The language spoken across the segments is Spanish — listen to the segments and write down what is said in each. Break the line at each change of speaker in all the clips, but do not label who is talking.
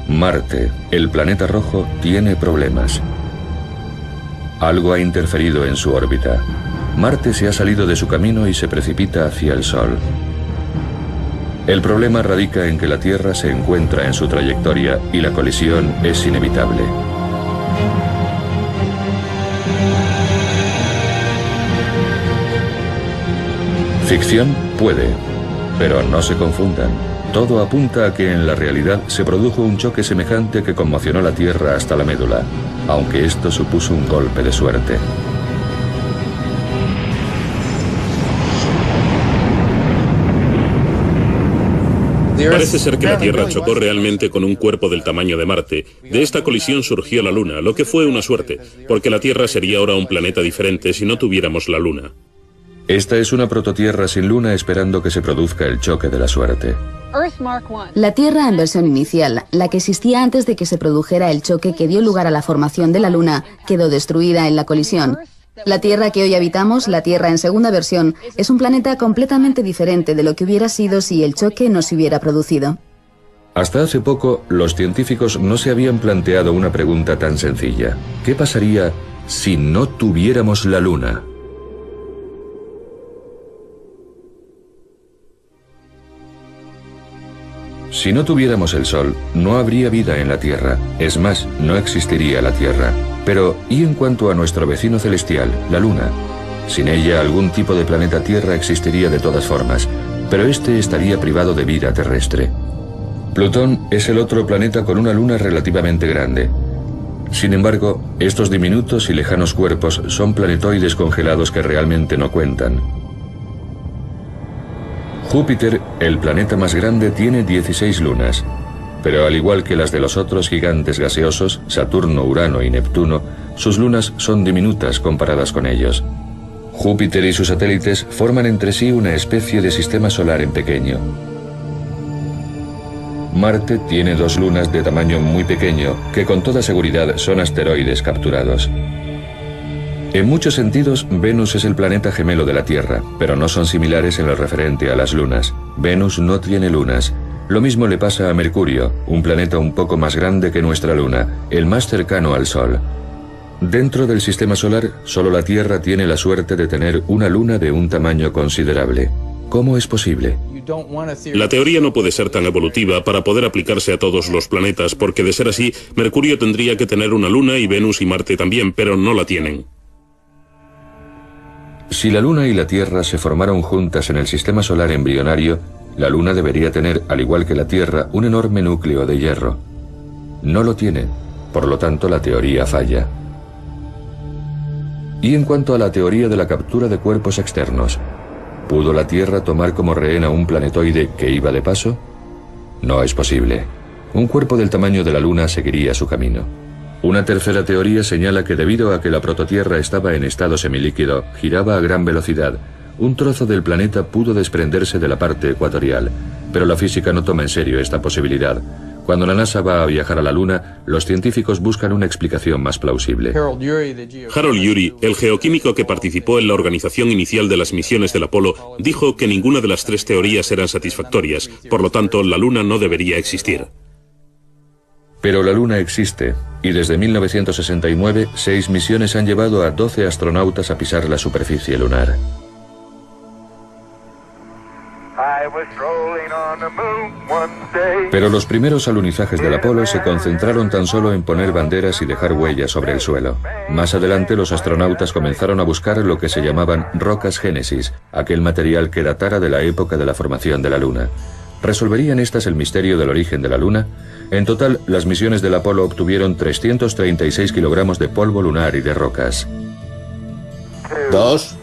Marte, el planeta rojo, tiene problemas. Algo ha interferido en su órbita. Marte se ha salido de su camino y se precipita hacia el Sol. El problema radica en que la Tierra se encuentra en su trayectoria y la colisión es inevitable. Ficción puede, pero no se confundan. Todo apunta a que en la realidad se produjo un choque semejante que conmocionó la Tierra hasta la médula, aunque esto supuso un golpe de suerte.
Parece ser que la Tierra chocó realmente con un cuerpo del tamaño de Marte. De esta colisión surgió la Luna, lo que fue una suerte, porque la Tierra sería ahora un planeta diferente si no tuviéramos la Luna.
Esta es una prototierra sin luna esperando que se produzca el choque de la suerte.
La Tierra en versión inicial, la que existía antes de que se produjera el choque que dio lugar a la formación de la Luna, quedó destruida en la colisión. La Tierra que hoy habitamos, la Tierra en segunda versión, es un planeta completamente diferente de lo que hubiera sido si el choque no se hubiera producido.
Hasta hace poco, los científicos no se habían planteado una pregunta tan sencilla. ¿Qué pasaría si no tuviéramos la Luna? Si no tuviéramos el Sol, no habría vida en la Tierra. Es más, no existiría la Tierra. Pero, ¿y en cuanto a nuestro vecino celestial, la Luna? Sin ella, algún tipo de planeta Tierra existiría de todas formas, pero este estaría privado de vida terrestre. Plutón es el otro planeta con una luna relativamente grande. Sin embargo, estos diminutos y lejanos cuerpos son planetoides congelados que realmente no cuentan. Júpiter, el planeta más grande, tiene 16 lunas, pero al igual que las de los otros gigantes gaseosos, Saturno, Urano y Neptuno, sus lunas son diminutas comparadas con ellos. Júpiter y sus satélites forman entre sí una especie de sistema solar en pequeño. Marte tiene 2 lunas de tamaño muy pequeño, que con toda seguridad son asteroides capturados. En muchos sentidos, Venus es el planeta gemelo de la Tierra, pero no son similares en lo referente a las lunas. Venus no tiene lunas. Lo mismo le pasa a Mercurio, un planeta un poco más grande que nuestra Luna, el más cercano al Sol. Dentro del sistema solar, solo la Tierra tiene la suerte de tener una luna de un tamaño considerable. ¿Cómo es posible?
La teoría no puede ser tan evolutiva para poder aplicarse a todos los planetas, porque de ser así, Mercurio tendría que tener una luna y Venus y Marte también, pero no la tienen.
Si la Luna y la Tierra se formaron juntas en el sistema solar embrionario, la Luna debería tener, al igual que la Tierra, un enorme núcleo de hierro. No lo tiene, por lo tanto la teoría falla. Y en cuanto a la teoría de la captura de cuerpos externos, ¿pudo la Tierra tomar como rehén a un planetoide que iba de paso? No es posible. Un cuerpo del tamaño de la Luna seguiría su camino. Una tercera teoría señala que debido a que la prototierra estaba en estado semilíquido, giraba a gran velocidad, un trozo del planeta pudo desprenderse de la parte ecuatorial, pero la física no toma en serio esta posibilidad. Cuando la NASA va a viajar a la Luna, los científicos buscan una explicación más plausible.
Harold Urey, el geoquímico que participó en la organización inicial de las misiones del Apolo, dijo que ninguna de las 3 teorías eran satisfactorias, por lo tanto la Luna no debería existir.
Pero la Luna existe, y desde 1969, 6 misiones han llevado a 12 astronautas a pisar la superficie lunar. Pero los primeros alunizajes del Apolo se concentraron tan solo en poner banderas y dejar huellas sobre el suelo. Más adelante los astronautas comenzaron a buscar lo que se llamaban rocas Génesis, aquel material que datara de la época de la formación de la Luna. ¿Resolverían estas el misterio del origen de la Luna? En total, las misiones del Apolo obtuvieron 336 kilogramos de polvo lunar y de rocas.
2,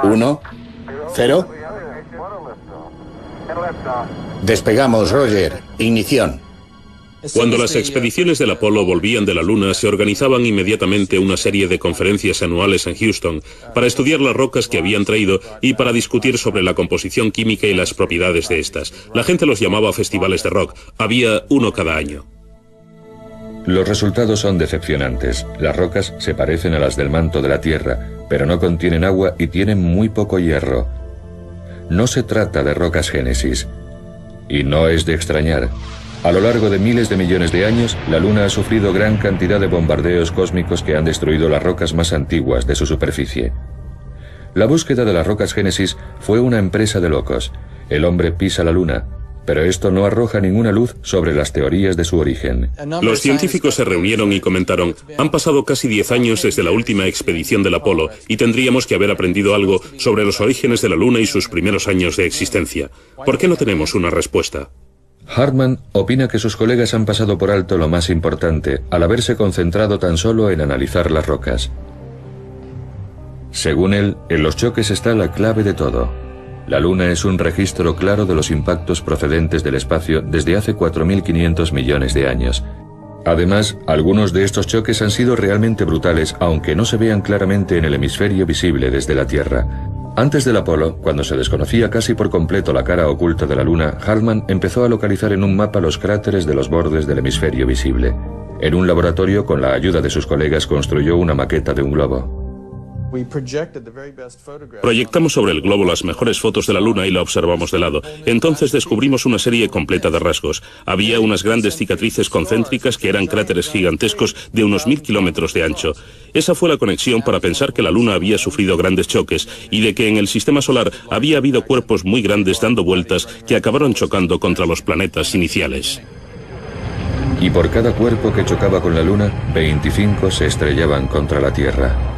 1, 0. Despegamos, Roger. Ignición.
Cuando las expediciones del Apolo volvían de la Luna, se organizaban inmediatamente una serie de conferencias anuales en Houston para estudiar las rocas que habían traído y para discutir sobre la composición química y las propiedades de estas. La gente los llamaba festivales de rock. Había uno cada año.
Los resultados son decepcionantes. Las rocas se parecen a las del manto de la Tierra, pero no contienen agua y tienen muy poco hierro. No se trata de rocas Génesis. Y no es de extrañar. A lo largo de miles de millones de años, la Luna ha sufrido gran cantidad de bombardeos cósmicos que han destruido las rocas más antiguas de su superficie. La búsqueda de las rocas Génesis fue una empresa de locos. El hombre pisa la Luna, pero esto no arroja ninguna luz sobre las teorías de su origen.
Los científicos se reunieron y comentaron: han pasado casi 10 años desde la última expedición del Apolo y tendríamos que haber aprendido algo sobre los orígenes de la Luna y sus primeros años de existencia. ¿Por qué no tenemos una respuesta?
Hartman opina que sus colegas han pasado por alto lo más importante al haberse concentrado tan solo en analizar las rocas. Según él, en los choques está la clave de todo. La Luna es un registro claro de los impactos procedentes del espacio desde hace 4.500 millones de años. Además, algunos de estos choques han sido realmente brutales, aunque no se vean claramente en el hemisferio visible desde la Tierra. Antes del Apolo, cuando se desconocía casi por completo la cara oculta de la Luna, Hartman empezó a localizar en un mapa los cráteres de los bordes del hemisferio visible. En un laboratorio, con la ayuda de sus colegas, construyó una maqueta de un globo.
Proyectamos sobre el globo las mejores fotos de la Luna y la observamos de lado. Entonces descubrimos una serie completa de rasgos. Había unas grandes cicatrices concéntricas que eran cráteres gigantescos de unos 1000 kilómetros de ancho. Esa fue la conexión para pensar que la Luna había sufrido grandes choques y de que en el sistema solar había habido cuerpos muy grandes dando vueltas que acabaron chocando contra los planetas iniciales.
Y por cada cuerpo que chocaba con la Luna, 25 se estrellaban contra la Tierra.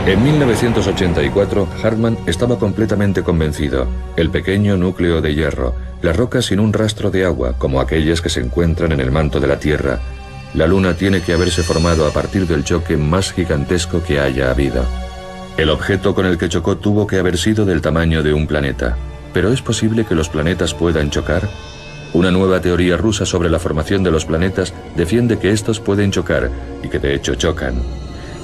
En 1984, Hartman estaba completamente convencido. El pequeño núcleo de hierro, las rocas sin un rastro de agua, como aquellas que se encuentran en el manto de la Tierra. La Luna tiene que haberse formado a partir del choque más gigantesco que haya habido. El objeto con el que chocó tuvo que haber sido del tamaño de un planeta. ¿Pero es posible que los planetas puedan chocar? Una nueva teoría rusa sobre la formación de los planetas defiende que estos pueden chocar y que de hecho chocan.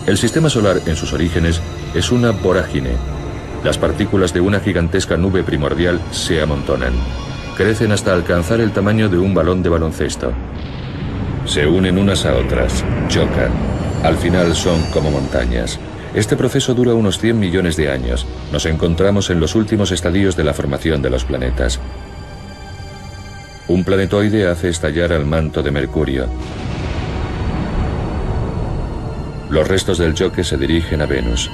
El sistema solar en sus orígenes es una vorágine. Las partículas de una gigantesca nube primordial se amontonan. Crecen hasta alcanzar el tamaño de un balón de baloncesto. Se unen unas a otras, chocan. Al final son como montañas. Este proceso dura unos 100 millones de años. Nos encontramos en los últimos estadios de la formación de los planetas. Un planetoide hace estallar al manto de Mercurio. Los restos del choque se dirigen a Venus.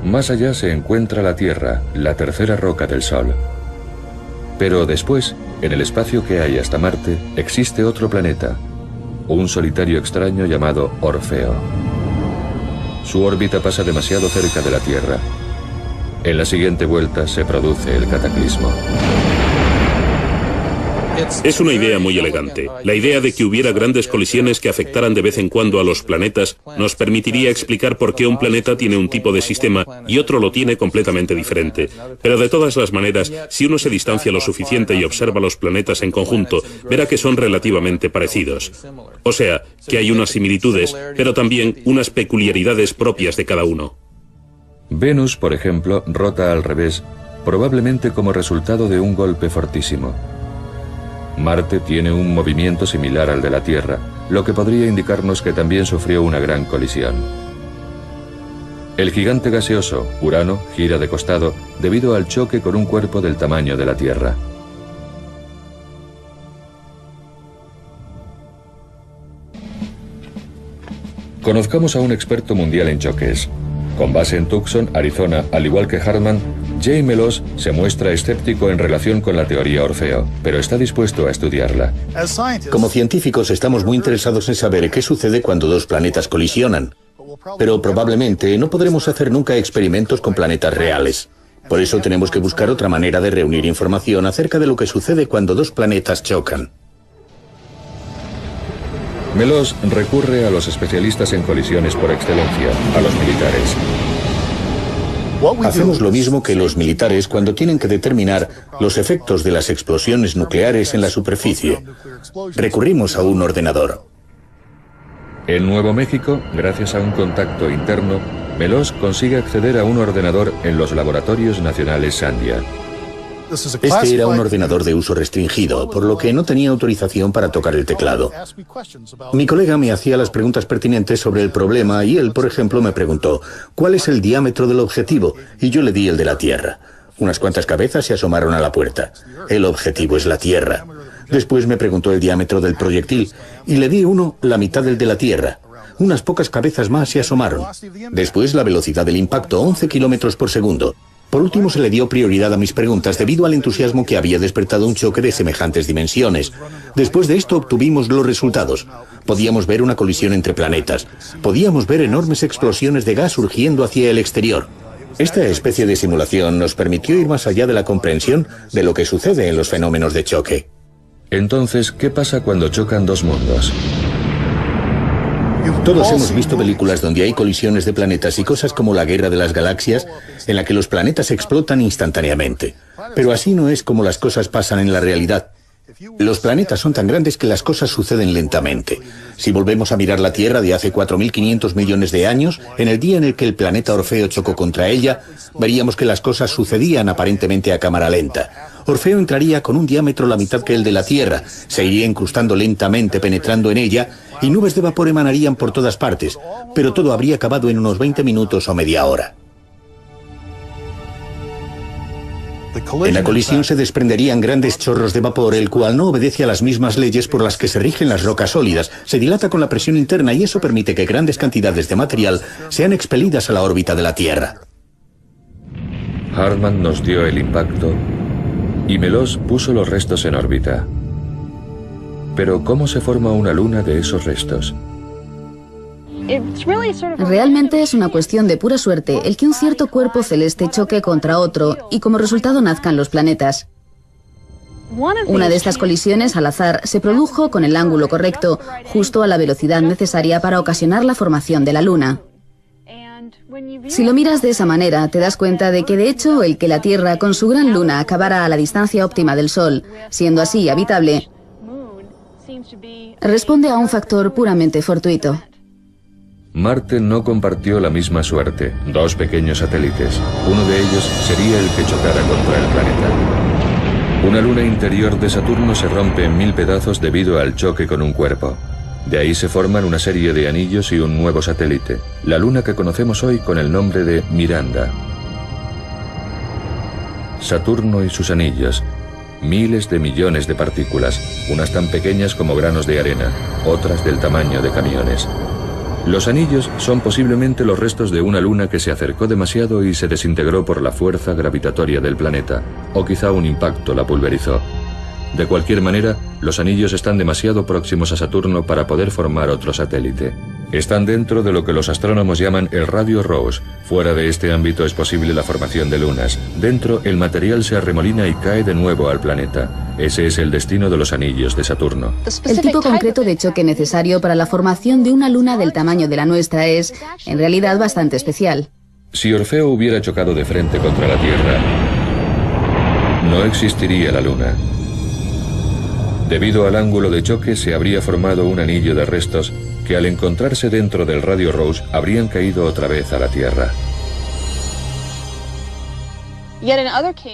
Más allá se encuentra la Tierra, la tercera roca del Sol. Pero después, en el espacio que hay hasta Marte, existe otro planeta, un solitario extraño llamado Orfeo. Su órbita pasa demasiado cerca de la Tierra. En la siguiente vuelta se produce el cataclismo.
Es una idea muy elegante. La idea de que hubiera grandes colisiones que afectaran de vez en cuando a los planetas nos permitiría explicar por qué un planeta tiene un tipo de sistema y otro lo tiene completamente diferente. Pero de todas las maneras, si uno se distancia lo suficiente y observa los planetas en conjunto, verá que son relativamente parecidos. O sea, que hay unas similitudes, pero también unas peculiaridades propias de cada uno.
Venus, por ejemplo, rota al revés, probablemente como resultado de un golpe fortísimo. Marte tiene un movimiento similar al de la Tierra, lo que podría indicarnos que también sufrió una gran colisión. El gigante gaseoso, Urano, gira de costado debido al choque con un cuerpo del tamaño de la Tierra. Conozcamos a un experto mundial en choques. Con base en Tucson, Arizona, al igual que Hartman, Jay Meloz se muestra escéptico en relación con la teoría Orfeo, pero está dispuesto a estudiarla.
Como científicos estamos muy interesados en saber qué sucede cuando dos planetas colisionan, pero probablemente no podremos hacer nunca experimentos con planetas reales. Por eso tenemos que buscar otra manera de reunir información acerca de lo que sucede cuando dos planetas chocan.
Meloz recurre a los especialistas en colisiones por excelencia, a los militares.
Hacemos lo mismo que los militares cuando tienen que determinar los efectos de las explosiones nucleares en la superficie. Recurrimos a un ordenador.
En Nuevo México, gracias a un contacto interno, Meloz consigue acceder a un ordenador en los laboratorios nacionales Sandia.
Este era un ordenador de uso restringido, por lo que no tenía autorización para tocar el teclado. Mi colega me hacía las preguntas pertinentes sobre el problema y él, por ejemplo, me preguntó ¿cuál es el diámetro del objetivo? Y yo le di el de la Tierra. Unas cuantas cabezas se asomaron a la puerta. El objetivo es la Tierra. Después me preguntó el diámetro del proyectil y le di uno la mitad del de la Tierra. Unas pocas cabezas más se asomaron. Después la velocidad del impacto, 11 kilómetros por segundo. Por último se le dio prioridad a mis preguntas debido al entusiasmo que había despertado un choque de semejantes dimensiones. Después de esto obtuvimos los resultados. Podíamos ver una colisión entre planetas. Podíamos ver enormes explosiones de gas surgiendo hacia el exterior. Esta especie de simulación nos permitió ir más allá de la comprensión de lo que sucede en los fenómenos de choque.
Entonces, ¿qué pasa cuando chocan dos mundos?
Todos hemos visto películas donde hay colisiones de planetas y cosas como la Guerra de las Galaxias, en la que los planetas explotan instantáneamente. Pero así no es como las cosas pasan en la realidad. Los planetas son tan grandes que las cosas suceden lentamente. Si volvemos a mirar la Tierra de hace 4.500 millones de años, en el día en el que el planeta Orfeo chocó contra ella, veríamos que las cosas sucedían aparentemente a cámara lenta. Orfeo entraría con un diámetro la mitad que el de la Tierra, se iría incrustando lentamente penetrando en ella y nubes de vapor emanarían por todas partes, pero todo habría acabado en unos 20 minutos o media hora. En la colisión se desprenderían grandes chorros de vapor, el cual no obedece a las mismas leyes por las que se rigen las rocas sólidas. Se dilata con la presión interna y eso permite que grandes cantidades de material sean expelidas a la órbita de la Tierra.
Hartmann nos dio el impacto y Melosse puso los restos en órbita. Pero ¿cómo se forma una luna de esos restos?
Realmente es una cuestión de pura suerte el que un cierto cuerpo celeste choque contra otro y como resultado nazcan los planetas. Una de estas colisiones al azar se produjo con el ángulo correcto, justo a la velocidad necesaria para ocasionar la formación de la Luna. Si lo miras de esa manera, te das cuenta de que de hecho el que la Tierra con su gran luna acabara a la distancia óptima del Sol, siendo así habitable, responde a un factor puramente fortuito.
Marte no compartió la misma suerte. Dos pequeños satélites. Uno de ellos sería el que chocara contra el planeta. Una luna interior de Saturno se rompe en 1000 pedazos debido al choque con un cuerpo. De ahí se forman una serie de anillos y un nuevo satélite, la luna que conocemos hoy con el nombre de Miranda. Saturno y sus anillos. Miles de millones de partículas, unas tan pequeñas como granos de arena, otras del tamaño de camiones. Los anillos son posiblemente los restos de una luna que se acercó demasiado y se desintegró por la fuerza gravitatoria del planeta, o quizá un impacto la pulverizó. De cualquier manera, los anillos están demasiado próximos a Saturno para poder formar otro satélite. Están dentro de lo que los astrónomos llaman el radio Rosse. Fuera de este ámbito es posible la formación de lunas. Dentro, el material se arremolina y cae de nuevo al planeta. Ese es el destino de los anillos de Saturno.
El tipo concreto de choque necesario para la formación de una luna del tamaño de la nuestra es, en realidad, bastante especial.
Si Orfeo hubiera chocado de frente contra la Tierra, no existiría la luna. Debido al ángulo de choque se habría formado un anillo de restos que al encontrarse dentro del radio Rosse habrían caído otra vez a la Tierra.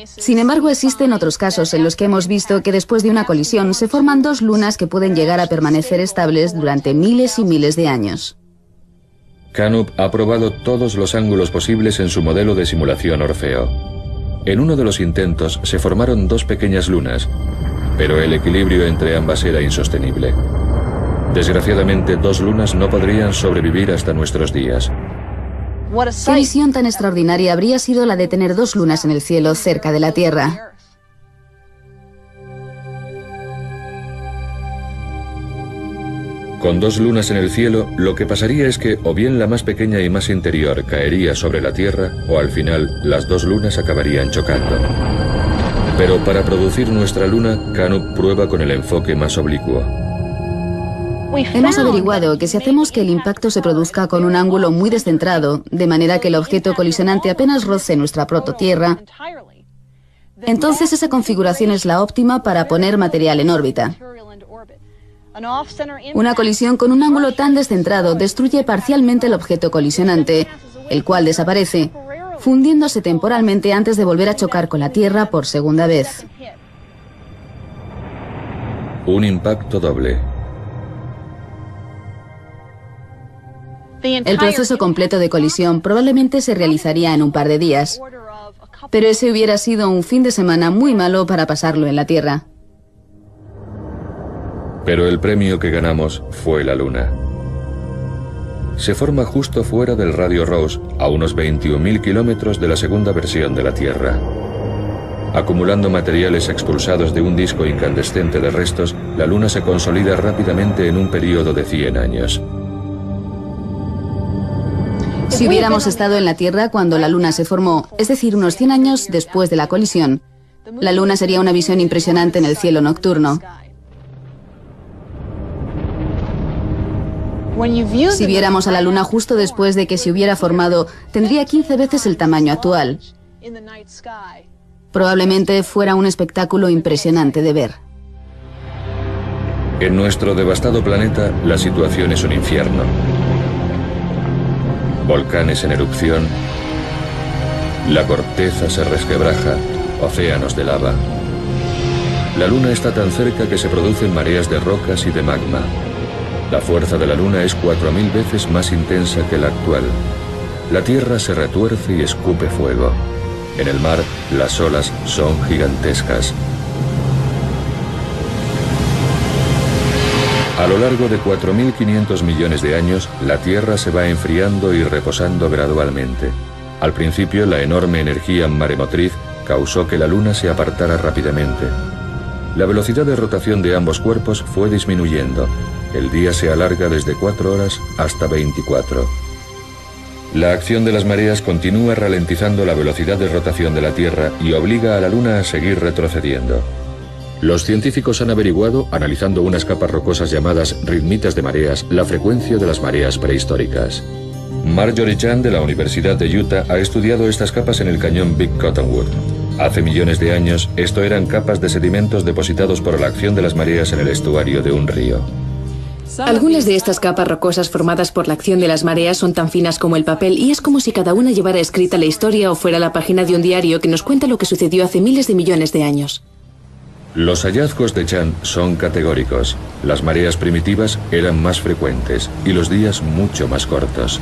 Sin embargo, existen otros casos en los que hemos visto que después de una colisión se forman dos lunas que pueden llegar a permanecer estables durante miles y miles de años.
Canup ha probado todos los ángulos posibles en su modelo de simulación Orfeo. En uno de los intentos se formaron dos pequeñas lunas, pero el equilibrio entre ambas era insostenible. Desgraciadamente, dos lunas no podrían sobrevivir hasta nuestros días.
¿Qué visión tan extraordinaria habría sido la de tener dos lunas en el cielo cerca de la Tierra?
Con dos lunas en el cielo, lo que pasaría es que o bien la más pequeña y más interior caería sobre la Tierra, o al final las dos lunas acabarían chocando. Pero para producir nuestra luna, Canup prueba con el enfoque más oblicuo.
Hemos averiguado que si hacemos que el impacto se produzca con un ángulo muy descentrado, de manera que el objeto colisionante apenas roce nuestra prototierra, entonces esa configuración es la óptima para poner material en órbita. Una colisión con un ángulo tan descentrado destruye parcialmente el objeto colisionante, el cual desaparece, fundiéndose temporalmente antes de volver a chocar con la Tierra por segunda vez.
Un impacto doble.
El proceso completo de colisión probablemente se realizaría en un par de días, pero ese hubiera sido un fin de semana muy malo para pasarlo en la Tierra.
Pero el premio que ganamos fue la Luna. Se forma justo fuera del radio Ross, a unos 21.000 kilómetros de la segunda versión de la Tierra. Acumulando materiales expulsados de un disco incandescente de restos, la Luna se consolida rápidamente en un periodo de 100 años.
Si hubiéramos estado en la Tierra cuando la Luna se formó, es decir, unos 100 años después de la colisión, la Luna sería una visión impresionante en el cielo nocturno. Si viéramos a la Luna justo después de que se hubiera formado, tendría 15 veces el tamaño actual. Probablemente fuera un espectáculo impresionante de ver.
En nuestro devastado planeta, la situación es un infierno. Volcanes en erupción, la corteza se resquebraja, océanos de lava. La Luna está tan cerca que se producen mareas de rocas y de magma. La fuerza de la Luna es 4000 veces más intensa que la actual. La Tierra se retuerce y escupe fuego. En el mar, las olas son gigantescas. A lo largo de 4.500 millones de años, la Tierra se va enfriando y reposando gradualmente. Al principio, la enorme energía maremotriz causó que la Luna se apartara rápidamente. La velocidad de rotación de ambos cuerpos fue disminuyendo. El día se alarga desde 4 horas hasta 24. La acción de las mareas continúa ralentizando la velocidad de rotación de la Tierra y obliga a la Luna a seguir retrocediendo. Los científicos han averiguado, analizando unas capas rocosas llamadas ritmitas de mareas, la frecuencia de las mareas prehistóricas. Marjorie Chan de la Universidad de Utah ha estudiado estas capas en el cañón Big Cottonwood. Hace millones de años, esto eran capas de sedimentos depositados por la acción de las mareas en el estuario de un río.
Algunas de estas capas rocosas formadas por la acción de las mareas son tan finas como el papel y es como si cada una llevara escrita la historia o fuera la página de un diario que nos cuenta lo que sucedió hace miles de millones de años.
Los hallazgos de Chan son categóricos. Las mareas primitivas eran más frecuentes y los días mucho más cortos.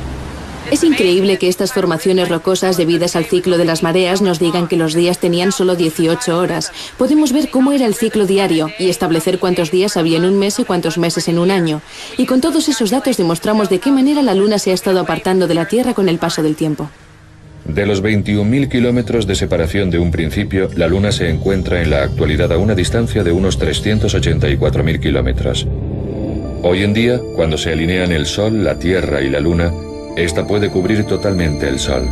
Es increíble que estas formaciones rocosas debidas al ciclo de las mareas nos digan que los días tenían solo 18 horas. Podemos ver cómo era el ciclo diario y establecer cuántos días había en un mes y cuántos meses en un año. Y con todos esos datos demostramos de qué manera la Luna se ha estado apartando de la Tierra con el paso del tiempo.
De los 21.000 kilómetros de separación de un principio, la Luna se encuentra en la actualidad a una distancia de unos 384.000 kilómetros. Hoy en día, cuando se alinean el Sol, la Tierra y la Luna, esta puede cubrir totalmente el Sol.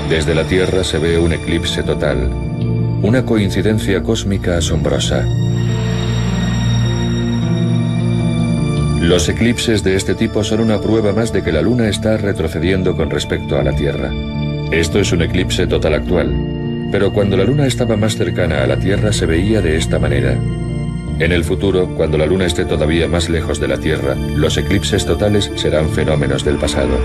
Desde la Tierra se ve un eclipse total, una coincidencia cósmica asombrosa. Los eclipses de este tipo son una prueba más de que la Luna está retrocediendo con respecto a la Tierra. Esto es un eclipse total actual, pero cuando la Luna estaba más cercana a la Tierra se veía de esta manera. En el futuro, cuando la Luna esté todavía más lejos de la Tierra, los eclipses totales serán fenómenos del pasado.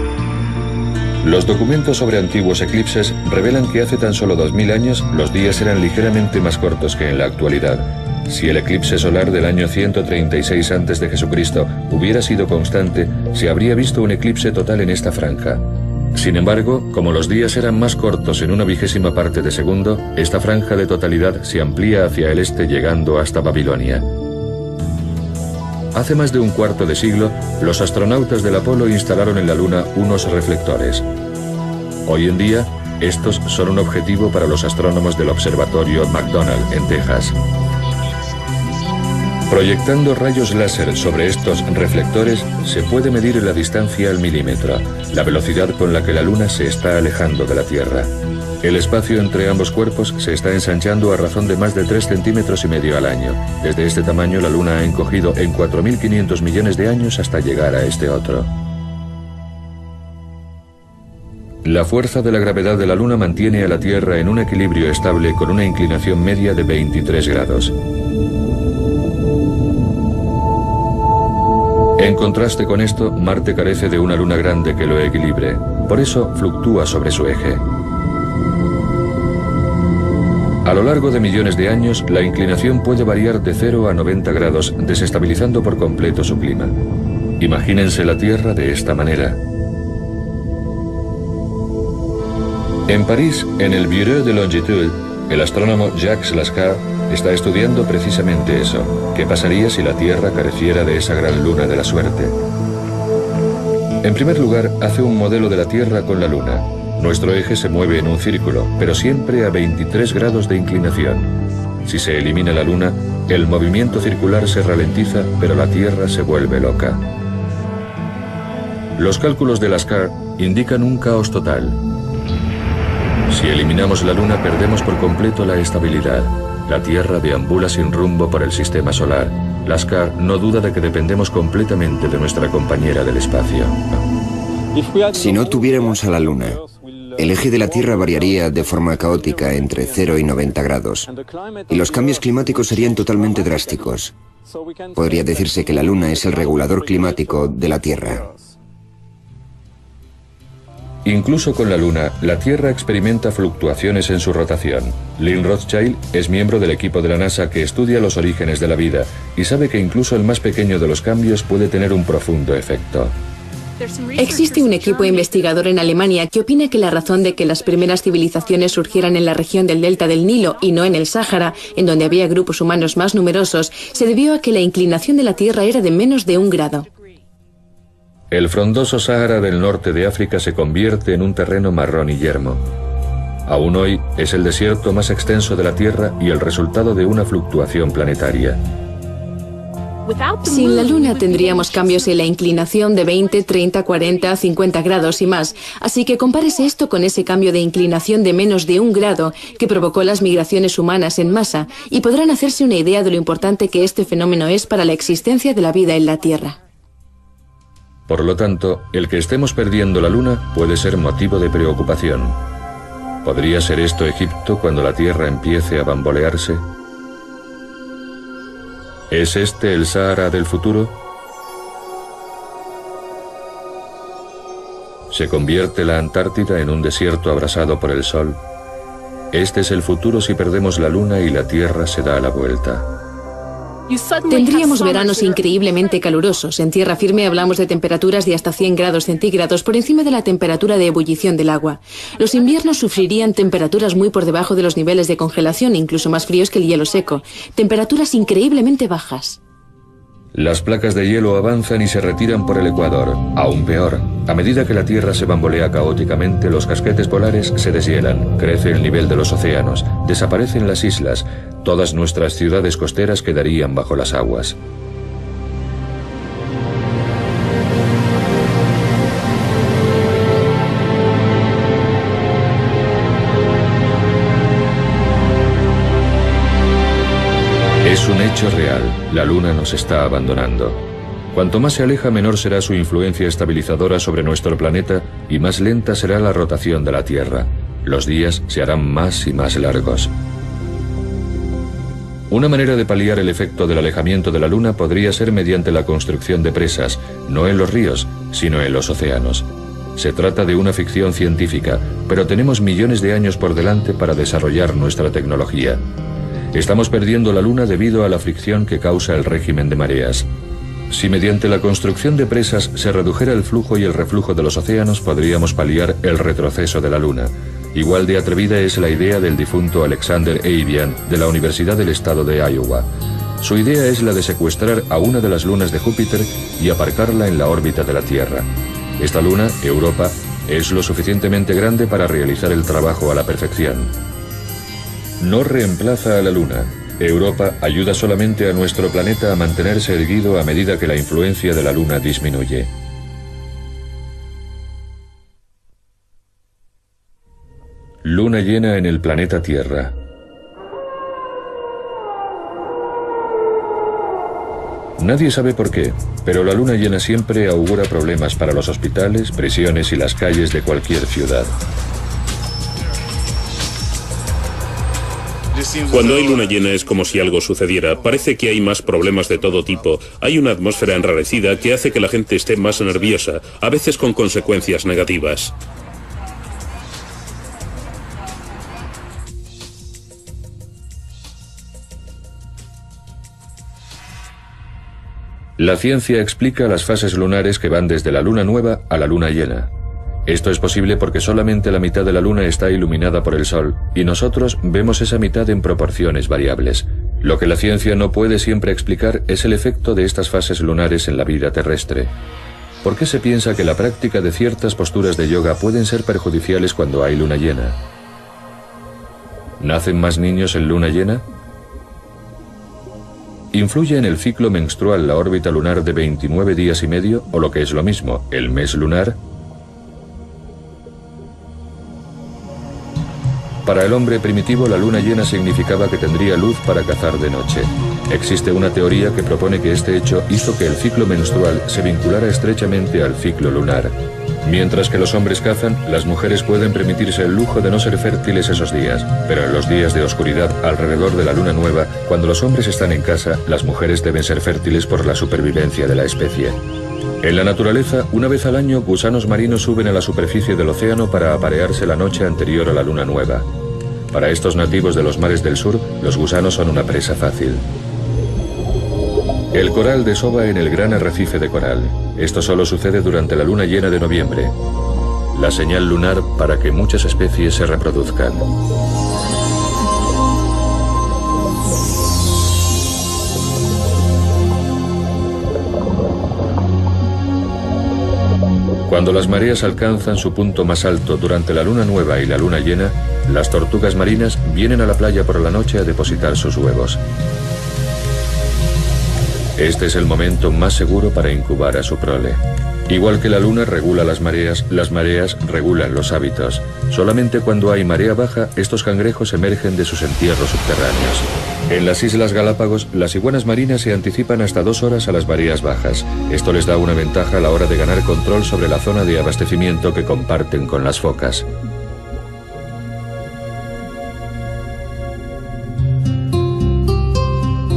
Los documentos sobre antiguos eclipses revelan que hace tan solo 2000 años los días eran ligeramente más cortos que en la actualidad. Si el eclipse solar del año 136 a.C. hubiera sido constante, se habría visto un eclipse total en esta franja. Sin embargo, como los días eran más cortos en una 20ª parte de segundo, esta franja de totalidad se amplía hacia el este llegando hasta Babilonia. Hace más de un cuarto de siglo, los astronautas del Apolo instalaron en la Luna unos reflectores. Hoy en día, estos son un objetivo para los astrónomos del Observatorio McDonald en Texas. Proyectando rayos láser sobre estos reflectores, se puede medir la distancia al milímetro, la velocidad con la que la Luna se está alejando de la Tierra. El espacio entre ambos cuerpos se está ensanchando a razón de más de 3,5 centímetros al año. Desde este tamaño, la Luna ha encogido en 4.500 millones de años hasta llegar a este otro. La fuerza de la gravedad de la Luna mantiene a la Tierra en un equilibrio estable con una inclinación media de 23 grados. En contraste con esto, Marte carece de una luna grande que lo equilibre. Por eso fluctúa sobre su eje. A lo largo de millones de años, la inclinación puede variar de 0 a 90 grados, desestabilizando por completo su clima. Imagínense la Tierra de esta manera. En París, en el Bureau de Longitude, el astrónomo Jacques Lascar está estudiando precisamente eso. ¿Qué pasaría si la Tierra careciera de esa gran luna de la suerte? En primer lugar, hace un modelo de la Tierra con la Luna. Nuestro eje se mueve en un círculo, pero siempre a 23 grados de inclinación. Si se elimina la Luna, el movimiento circular se ralentiza, pero la Tierra se vuelve loca. Los cálculos de Lascar indican un caos total. Si eliminamos la Luna, perdemos por completo la estabilidad. La Tierra deambula sin rumbo por el sistema solar. Lascar no duda de que dependemos completamente de nuestra compañera del espacio.
Si no tuviéramos a la Luna, el eje de la Tierra variaría de forma caótica entre 0 y 90 grados, y los cambios climáticos serían totalmente drásticos. Podría decirse que la Luna es el regulador climático de la Tierra.
Incluso con la Luna, la Tierra experimenta fluctuaciones en su rotación. Lynn Rothschild es miembro del equipo de la NASA que estudia los orígenes de la vida y sabe que incluso el más pequeño de los cambios puede tener un profundo efecto.
Existe un equipo investigador en Alemania que opina que la razón de que las primeras civilizaciones surgieran en la región del delta del Nilo y no en el Sáhara, en donde había grupos humanos más numerosos, se debió a que la inclinación de la Tierra era de menos de 1 grado.
El frondoso Sáhara del norte de África se convierte en un terreno marrón y yermo. Aún hoy es el desierto más extenso de la Tierra y el resultado de una fluctuación planetaria.
Sin la Luna tendríamos cambios en la inclinación de 20, 30, 40, 50 grados y más, así que compárese esto con ese cambio de inclinación de menos de 1 grado que provocó las migraciones humanas en masa y podrán hacerse una idea de lo importante que este fenómeno es para la existencia de la vida en la Tierra.
Por lo tanto, el que estemos perdiendo la Luna puede ser motivo de preocupación. ¿Podría ser esto Egipto cuando la Tierra empiece a bambolearse? ¿Es este el Sáhara del futuro? ¿Se convierte la Antártida en un desierto abrasado por el sol? Este es el futuro si perdemos la Luna y la Tierra se da la vuelta.
Tendríamos veranos increíblemente calurosos. En tierra firme hablamos de temperaturas de hasta 100 grados centígrados por encima de la temperatura de ebullición del agua. Los inviernos sufrirían temperaturas muy por debajo de los niveles de congelación, incluso más fríos que el hielo seco. Temperaturas increíblemente bajas.
Las placas de hielo avanzan y se retiran por el ecuador. Aún peor, a medida que la Tierra se bambolea caóticamente, los casquetes polares se deshielan, crece el nivel de los océanos, desaparecen las islas, todas nuestras ciudades costeras quedarían bajo las aguas. Es un hecho real, la Luna nos está abandonando. Cuanto más se aleja, menor será su influencia estabilizadora sobre nuestro planeta y más lenta será la rotación de la Tierra. Los días se harán más y más largos. Una manera de paliar el efecto del alejamiento de la Luna podría ser mediante la construcción de presas, no en los ríos, sino en los océanos. Se trata de una ficción científica, pero tenemos millones de años por delante para desarrollar nuestra tecnología. Estamos perdiendo la Luna debido a la fricción que causa el régimen de mareas. Si mediante la construcción de presas se redujera el flujo y el reflujo de los océanos, podríamos paliar el retroceso de la Luna. Igual de atrevida es la idea del difunto Alexander Avian de la Universidad del Estado de Iowa. Su idea es la de secuestrar a una de las lunas de Júpiter y aparcarla en la órbita de la Tierra. Esta luna, Europa, es lo suficientemente grande para realizar el trabajo a la perfección. No reemplaza a la Luna. Europa ayuda solamente a nuestro planeta a mantenerse erguido a medida que la influencia de la Luna disminuye. Luna llena en el planeta Tierra. Nadie sabe por qué, pero la luna llena siempre augura problemas para los hospitales, prisiones y las calles de cualquier ciudad.
Cuando hay luna llena es como si algo sucediera. Parece que hay más problemas de todo tipo. Hay una atmósfera enrarecida que hace que la gente esté más nerviosa, a veces con consecuencias negativas.
La ciencia explica las fases lunares que van desde la luna nueva a la luna llena. Esto es posible porque solamente la mitad de la luna está iluminada por el sol, y nosotros vemos esa mitad en proporciones variables. Lo que la ciencia no puede siempre explicar es el efecto de estas fases lunares en la vida terrestre. ¿Por qué se piensa que la práctica de ciertas posturas de yoga pueden ser perjudiciales cuando hay luna llena? ¿Nacen más niños en luna llena? ¿Influye en el ciclo menstrual la órbita lunar de 29 días y medio, o lo que es lo mismo, el mes lunar? Para el hombre primitivo, la luna llena significaba que tendría luz para cazar de noche. Existe una teoría que propone que este hecho hizo que el ciclo menstrual se vinculara estrechamente al ciclo lunar. Mientras que los hombres cazan, las mujeres pueden permitirse el lujo de no ser fértiles esos días, pero en los días de oscuridad alrededor de la luna nueva, cuando los hombres están en casa, las mujeres deben ser fértiles por la supervivencia de la especie. En la naturaleza, una vez al año, gusanos marinos suben a la superficie del océano para aparearse la noche anterior a la luna nueva. Para estos nativos de los mares del sur, los gusanos son una presa fácil. El coral desova en el gran arrecife de coral. Esto solo sucede durante la luna llena de noviembre, la señal lunar para que muchas especies se reproduzcan. Cuando las mareas alcanzan su punto más alto durante la luna nueva y la luna llena, las tortugas marinas vienen a la playa por la noche a depositar sus huevos. Este es el momento más seguro para incubar a su prole. Igual que la luna regula las mareas regulan los hábitos. Solamente cuando hay marea baja, estos cangrejos emergen de sus entierros subterráneos. En las Islas Galápagos, las iguanas marinas se anticipan hasta 2 horas a las mareas bajas. Esto les da una ventaja a la hora de ganar control sobre la zona de abastecimiento que comparten con las focas.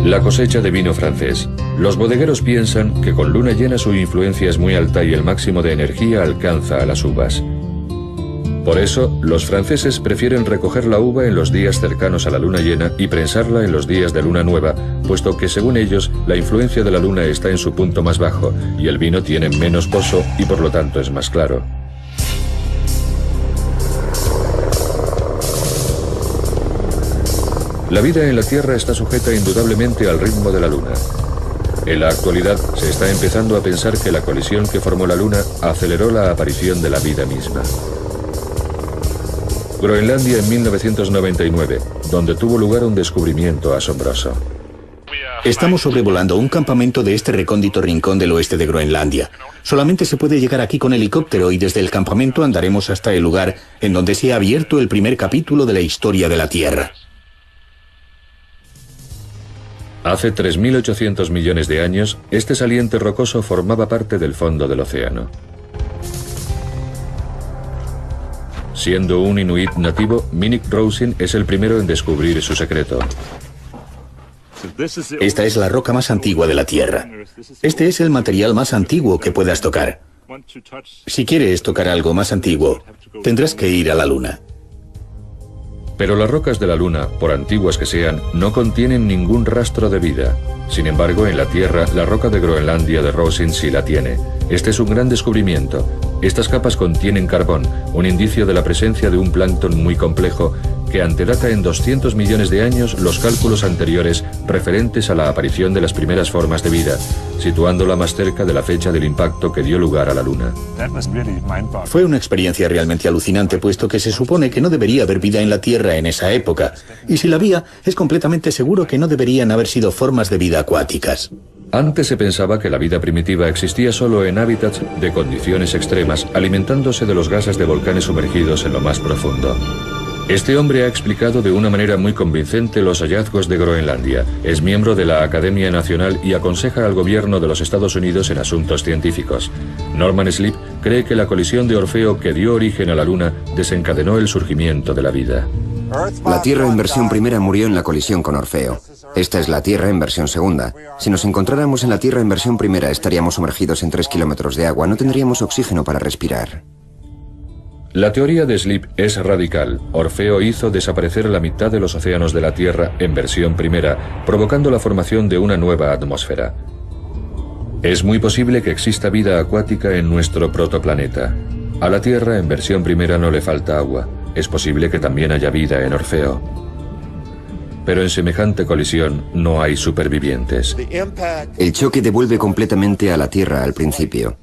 La cosecha de vino francés. Los bodegueros piensan que con luna llena su influencia es muy alta y el máximo de energía alcanza a las uvas. Por eso, los franceses prefieren recoger la uva en los días cercanos a la luna llena y prensarla en los días de luna nueva, puesto que según ellos, la influencia de la luna está en su punto más bajo y el vino tiene menos pozo y por lo tanto es más claro. La vida en la Tierra está sujeta indudablemente al ritmo de la Luna. En la actualidad se está empezando a pensar que la colisión que formó la Luna aceleró la aparición de la vida misma. Groenlandia en 1999, donde tuvo lugar un descubrimiento asombroso.
Estamos sobrevolando un campamento de este recóndito rincón del oeste de Groenlandia. Solamente se puede llegar aquí con helicóptero y desde el campamento andaremos hasta el lugar en donde se ha abierto el primer capítulo de la historia de la Tierra.
Hace 3.800 millones de años, este saliente rocoso formaba parte del fondo del océano. Siendo un inuit nativo, Minik Rousin es el primero en descubrir su secreto.
Esta es la roca más antigua de la Tierra. Este es el material más antiguo que puedas tocar. Si quieres tocar algo más antiguo, tendrás que ir a la Luna.
Pero las rocas de la Luna, por antiguas que sean, no contienen ningún rastro de vida. Sin embargo, en la Tierra, la roca de Groenlandia de Rousin sí la tiene. Este es un gran descubrimiento. Estas capas contienen carbón, un indicio de la presencia de un plancton muy complejo que antedata en 200 millones de años los cálculos anteriores referentes a la aparición de las primeras formas de vida, situándola más cerca de la fecha del impacto que dio lugar a la Luna.
Fue una experiencia realmente alucinante, puesto que se supone que no debería haber vida en la Tierra en esa época, y si la había, es completamente seguro que no deberían haber sido formas de vida acuáticas.
Antes se pensaba que la vida primitiva existía solo en hábitats de condiciones extremas, alimentándose de los gases de volcanes sumergidos en lo más profundo. Este hombre ha explicado de una manera muy convincente los hallazgos de Groenlandia. Es miembro de la Academia Nacional y aconseja al gobierno de los Estados Unidos en asuntos científicos. Norman Sleep cree que la colisión de Orfeo que dio origen a la Luna desencadenó el surgimiento de la vida.
La Tierra en versión primera murió en la colisión con Orfeo. Esta es la Tierra en versión segunda. Si nos encontráramos en la Tierra en versión primera, estaríamos sumergidos en 3 kilómetros de agua. No tendríamos oxígeno para respirar.
La teoría de Sleep es radical. Orfeo hizo desaparecer la mitad de los océanos de la Tierra en versión primera, provocando la formación de una nueva atmósfera. Es muy posible que exista vida acuática en nuestro protoplaneta. A la Tierra en versión primera no le falta agua. Es posible que también haya vida en Orfeo. Pero en semejante colisión no hay supervivientes.
El choque devuelve completamente a la Tierra al principio.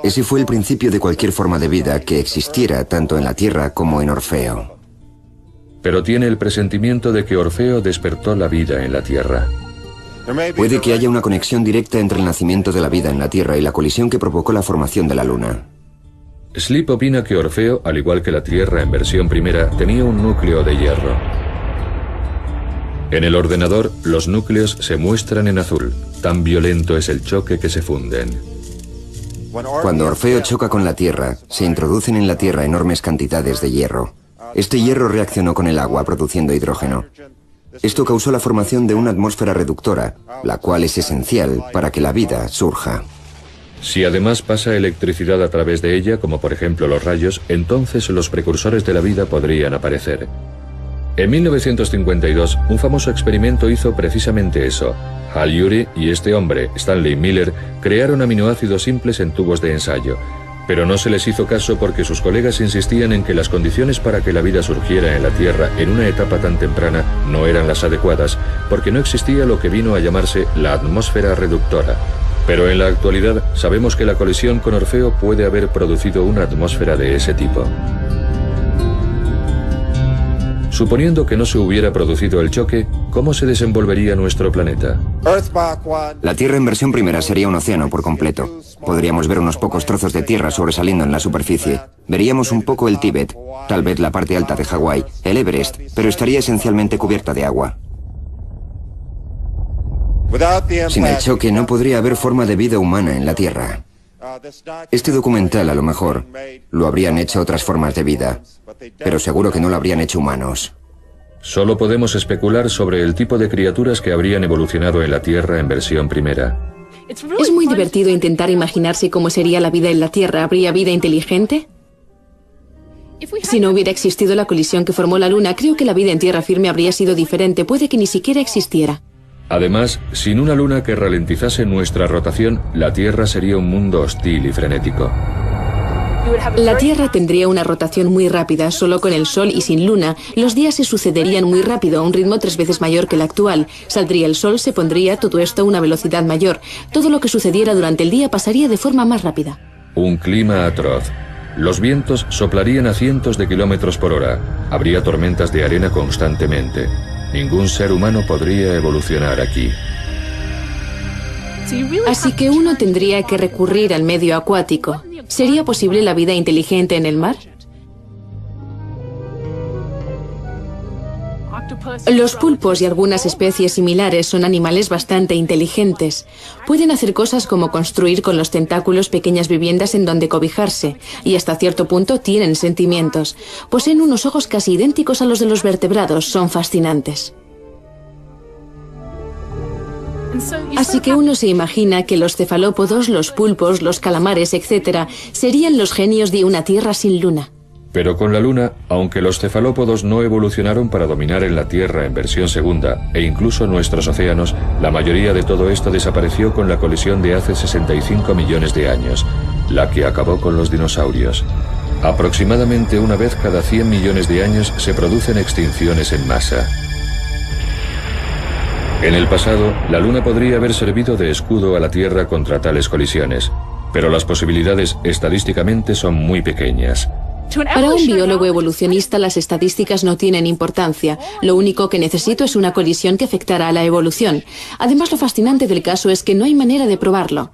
Ese fue el principio de cualquier forma de vida que existiera tanto en la Tierra como en Orfeo.
Pero tiene el presentimiento de que Orfeo despertó la vida en la Tierra.
Puede que haya una conexión directa entre el nacimiento de la vida en la Tierra y la colisión que provocó la formación de la Luna.
Sleep opina que Orfeo, al igual que la Tierra en versión primera, tenía un núcleo de hierro. En el ordenador, los núcleos se muestran en azul. Tan violento es el choque que se funden.
Cuando Orfeo choca con la Tierra, se introducen en la Tierra enormes cantidades de hierro. Este hierro reaccionó con el agua, produciendo hidrógeno. Esto causó la formación de una atmósfera reductora, la cual es esencial para que la vida surja.
Si además pasa electricidad a través de ella, como por ejemplo los rayos, entonces los precursores de la vida podrían aparecer. En 1952, un famoso experimento hizo precisamente eso. Hal Urey y este hombre, Stanley Miller, crearon aminoácidos simples en tubos de ensayo. Pero no se les hizo caso porque sus colegas insistían en que las condiciones para que la vida surgiera en la Tierra en una etapa tan temprana no eran las adecuadas, porque no existía lo que vino a llamarse la atmósfera reductora. Pero en la actualidad sabemos que la colisión con Orfeo puede haber producido una atmósfera de ese tipo. Suponiendo que no se hubiera producido el choque, ¿cómo se desenvolvería nuestro planeta?
La Tierra en versión primera sería un océano por completo. Podríamos ver unos pocos trozos de tierra sobresaliendo en la superficie. Veríamos un poco el Tíbet, tal vez la parte alta de Hawái, el Everest, pero estaría esencialmente cubierta de agua. Sin el choque no podría haber forma de vida humana en la Tierra. Este documental, a lo mejor, lo habrían hecho otras formas de vida, pero seguro que no lo habrían hecho humanos.
Solo podemos especular sobre el tipo de criaturas que habrían evolucionado en la Tierra en versión primera.
Es muy divertido intentar imaginarse cómo sería la vida en la Tierra. ¿Habría vida inteligente? Si no hubiera existido la colisión que formó la Luna, creo que la vida en tierra firme habría sido diferente. Puede que ni siquiera existiera.
Además, sin una luna que ralentizase nuestra rotación, la Tierra sería un mundo hostil y frenético.
La Tierra tendría una rotación muy rápida, solo con el Sol y sin luna. Los días se sucederían muy rápido, a un ritmo 3 veces mayor que el actual. Saldría el Sol, se pondría todo esto a una velocidad mayor. Todo lo que sucediera durante el día pasaría de forma más rápida.
Un clima atroz. Los vientos soplarían a cientos de kilómetros por hora. Habría tormentas de arena constantemente. Ningún ser humano podría evolucionar aquí.
Así que uno tendría que recurrir al medio acuático. ¿Sería posible la vida inteligente en el mar? Los pulpos y algunas especies similares son animales bastante inteligentes. Pueden hacer cosas como construir con los tentáculos pequeñas viviendas en donde cobijarse, y hasta cierto punto tienen sentimientos. Poseen unos ojos casi idénticos a los de los vertebrados, son fascinantes. Así que uno se imagina que los cefalópodos, los pulpos, los calamares, etc., serían los genios de una Tierra sin luna.
Pero con la Luna, aunque los cefalópodos no evolucionaron para dominar en la Tierra en versión segunda, e incluso nuestros océanos, la mayoría de todo esto desapareció con la colisión de hace 65 millones de años, la que acabó con los dinosaurios. Aproximadamente una vez cada 100 millones de años se producen extinciones en masa. En el pasado, la Luna podría haber servido de escudo a la Tierra contra tales colisiones, pero las posibilidades estadísticamente son muy pequeñas.
Para un biólogo evolucionista, las estadísticas no tienen importancia. Lo único que necesito es una colisión que afectara a la evolución. Además, lo fascinante del caso es que no hay manera de probarlo.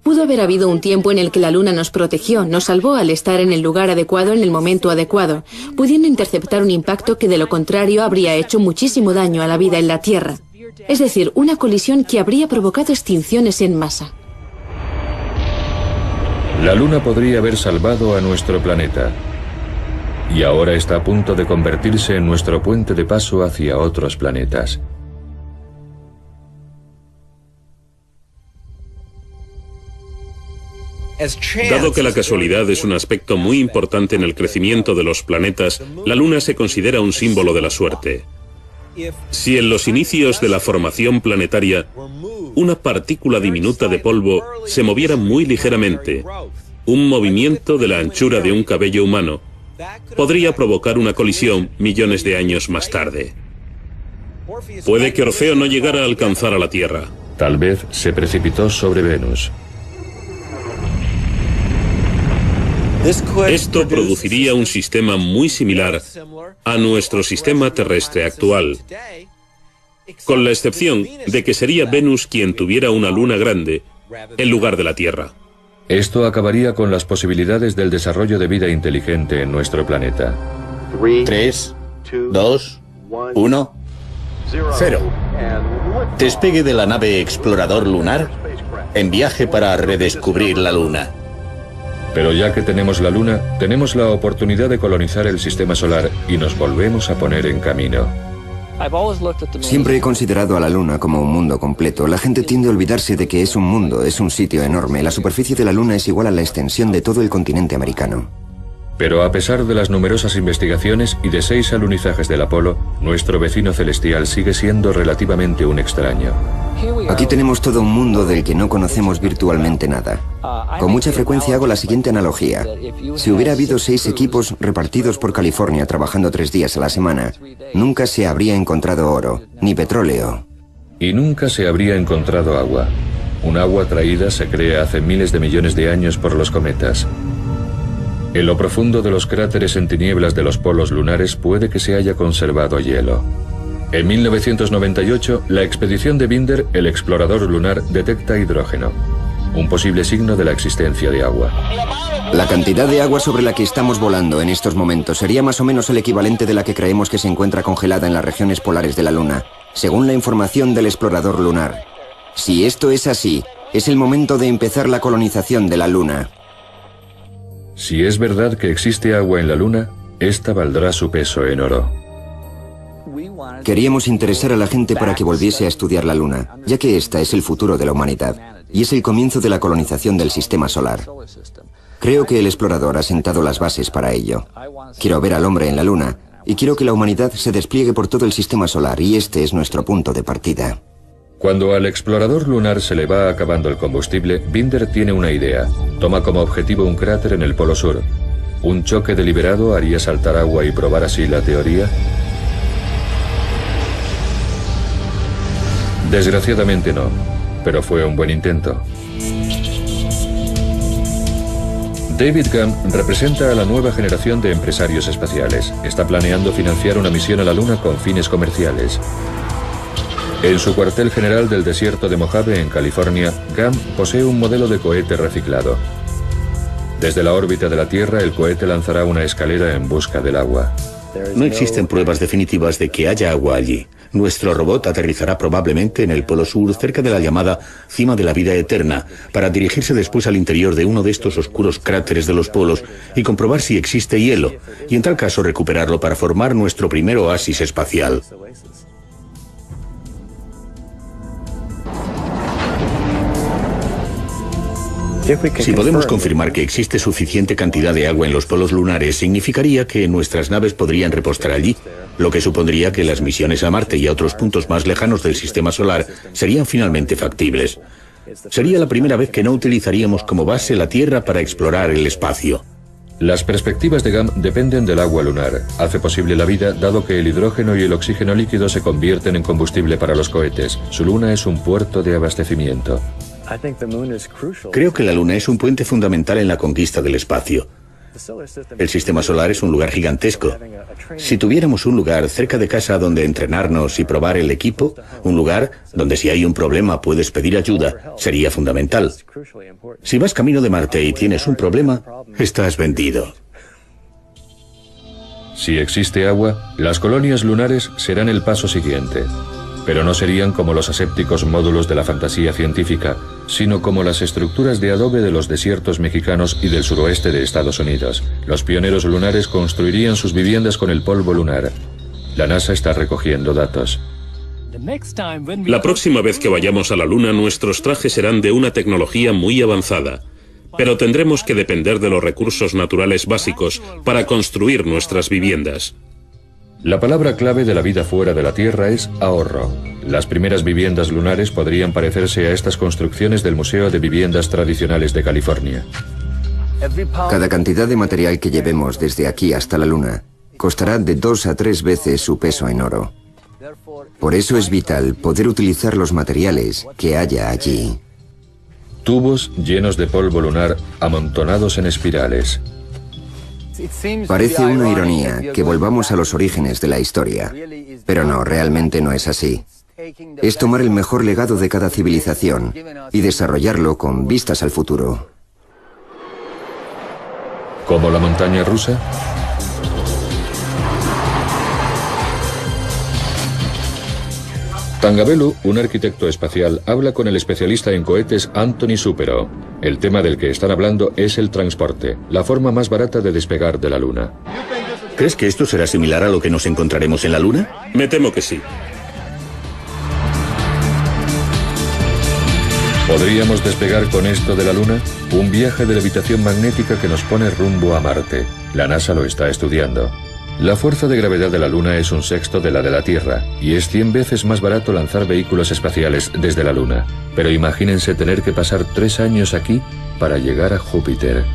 Pudo haber habido un tiempo en el que la Luna nos protegió, nos salvó al estar en el lugar adecuado en el momento adecuado, pudiendo interceptar un impacto que de lo contrario habría hecho muchísimo daño a la vida en la Tierra. Es decir, una colisión que habría provocado extinciones en masa.
La Luna podría haber salvado a nuestro planeta. Y ahora está a punto de convertirse en nuestro puente de paso hacia otros planetas.
Dado que la casualidad es un aspecto muy importante en el crecimiento de los planetas, la Luna se considera un símbolo de la suerte. Si en los inicios de la formación planetaria una partícula diminuta de polvo se moviera muy ligeramente, un movimiento de la anchura de un cabello humano podría provocar una colisión millones de años más tarde. Puede que Orfeo no llegara a alcanzar a la Tierra.
Tal vez se precipitó sobre Venus.
Esto produciría un sistema muy similar a nuestro sistema terrestre actual, con la excepción de que sería Venus quien tuviera una luna grande en lugar de la Tierra.
Esto acabaría con las posibilidades del desarrollo de vida inteligente en nuestro planeta.
3, 2, 1, 0. Despegue de la nave explorador lunar en viaje para redescubrir la Luna.
Pero ya que tenemos la Luna, tenemos la oportunidad de colonizar el sistema solar y nos volvemos a poner en camino.
Siempre he considerado a la Luna como un mundo completo. La gente tiende a olvidarse de que es un mundo, es un sitio enorme. La superficie de la Luna es igual a la extensión de todo el continente americano.
Pero a pesar de las numerosas investigaciones y de 6 alunizajes del Apolo, nuestro vecino celestial sigue siendo relativamente un extraño.
Aquí tenemos todo un mundo del que no conocemos virtualmente nada. Con mucha frecuencia hago la siguiente analogía. Si hubiera habido 6 equipos repartidos por California trabajando 3 días a la semana, nunca se habría encontrado oro, ni petróleo.
Y nunca se habría encontrado agua. Un agua traída se crea hace miles de millones de años por los cometas. En lo profundo de los cráteres en tinieblas de los polos lunares puede que se haya conservado hielo. En 1998, la expedición de Binder, el explorador lunar, detecta hidrógeno, un posible signo de la existencia de agua.
La cantidad de agua sobre la que estamos volando en estos momentos sería más o menos el equivalente de la que creemos que se encuentra congelada en las regiones polares de la Luna, según la información del explorador lunar. Si esto es así, es el momento de empezar la colonización de la Luna.
Si es verdad que existe agua en la Luna, esta valdrá su peso en oro.
Queríamos interesar a la gente para que volviese a estudiar la Luna, ya que esta es el futuro de la humanidad, y es el comienzo de la colonización del sistema solar. Creo que el explorador ha sentado las bases para ello. Quiero ver al hombre en la Luna, y quiero que la humanidad se despliegue por todo el sistema solar, y este es nuestro punto de partida.
Cuando al explorador lunar se le va acabando el combustible, Binder tiene una idea. Toma como objetivo un cráter en el polo sur. ¿Un choque deliberado haría saltar agua y probar así la teoría? Desgraciadamente no, pero fue un buen intento. David Gumb representa a la nueva generación de empresarios espaciales. Está planeando financiar una misión a la Luna con fines comerciales. En su cuartel general del desierto de Mojave, en California, Gumb posee un modelo de cohete reciclado. Desde la órbita de la Tierra, el cohete lanzará una escalera en busca del agua.
No existen pruebas definitivas de que haya agua allí. Nuestro robot aterrizará probablemente en el Polo Sur, cerca de la llamada Cima de la Vida Eterna, para dirigirse después al interior de uno de estos oscuros cráteres de los polos y comprobar si existe hielo, y en tal caso recuperarlo para formar nuestro primer oasis espacial. Si podemos confirmar que existe suficiente cantidad de agua en los polos lunares, significaría que nuestras naves podrían repostar allí, lo que supondría que las misiones a Marte y a otros puntos más lejanos del sistema solar serían finalmente factibles. Sería la primera vez que no utilizaríamos como base la Tierra para explorar el espacio.
Las perspectivas de Gumb dependen del agua lunar. Hace posible la vida, dado que el hidrógeno y el oxígeno líquido se convierten en combustible para los cohetes. Su luna es un puerto de abastecimiento.
Creo que la Luna es un puente fundamental en la conquista del espacio. El sistema solar es un lugar gigantesco. Si tuviéramos un lugar cerca de casa donde entrenarnos y probar el equipo, un lugar donde si hay un problema puedes pedir ayuda, sería fundamental. Si vas camino de Marte y tienes un problema, estás vendido.
Si existe agua, las colonias lunares serán el paso siguiente. Pero no serían como los asépticos módulos de la fantasía científica, sino como las estructuras de adobe de los desiertos mexicanos y del suroeste de Estados Unidos. Los pioneros lunares construirían sus viviendas con el polvo lunar. La NASA está recogiendo datos.
La próxima vez que vayamos a la Luna, nuestros trajes serán de una tecnología muy avanzada, pero tendremos que depender de los recursos naturales básicos para construir nuestras viviendas.
La palabra clave de la vida fuera de la Tierra es ahorro. Las primeras viviendas lunares podrían parecerse a estas construcciones del Museo de Viviendas Tradicionales de California.
Cada cantidad de material que llevemos desde aquí hasta la Luna costará de 2 a 3 veces su peso en oro. Por eso es vital poder utilizar los materiales que haya allí.
Tubos llenos de polvo lunar amontonados en espirales.
Parece una ironía que volvamos a los orígenes de la historia, pero no, realmente no es así. Es tomar el mejor legado de cada civilización y desarrollarlo con vistas al futuro.
¿Como la montaña rusa? Tangabelu, un arquitecto espacial, habla con el especialista en cohetes Anthony Supero. El tema del que están hablando es el transporte, la forma más barata de despegar de la Luna.
¿Crees que esto será similar a lo que nos encontraremos en la Luna?
Me temo que sí.
¿Podríamos despegar con esto de la Luna? Un viaje de levitación magnética que nos pone rumbo a Marte. La NASA lo está estudiando. La fuerza de gravedad de la Luna es 1/6 de la de la Tierra, y es 100 veces más barato lanzar vehículos espaciales desde la Luna. Pero imagínense tener que pasar 3 años aquí para llegar a Júpiter.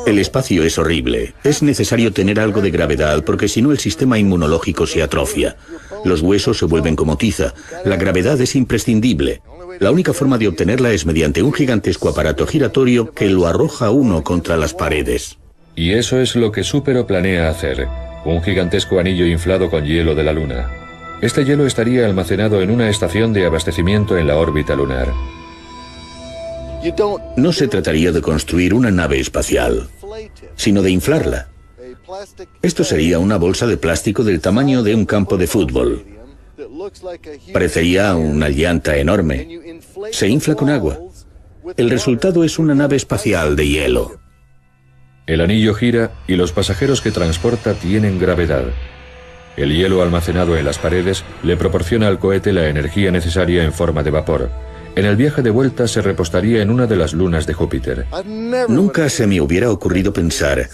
El espacio es horrible. Es necesario tener algo de gravedad porque si no el sistema inmunológico se atrofia. Los huesos se vuelven como tiza. La gravedad es imprescindible. La única forma de obtenerla es mediante un gigantesco aparato giratorio que lo arroja uno contra las paredes.
Y eso es lo que Supero planea hacer. Un gigantesco anillo inflado con hielo de la Luna. Este hielo estaría almacenado en una estación de abastecimiento en la órbita lunar.
No se trataría de construir una nave espacial, sino de inflarla. Esto sería una bolsa de plástico del tamaño de un campo de fútbol. Parecería una llanta enorme. Se infla con agua. El resultado es una nave espacial de hielo.
El anillo gira y los pasajeros que transporta tienen gravedad. El hielo almacenado en las paredes le proporciona al cohete la energía necesaria en forma de vapor. En el viaje de vuelta se repostaría en una de las lunas de Júpiter.
Nunca se me hubiera ocurrido pensar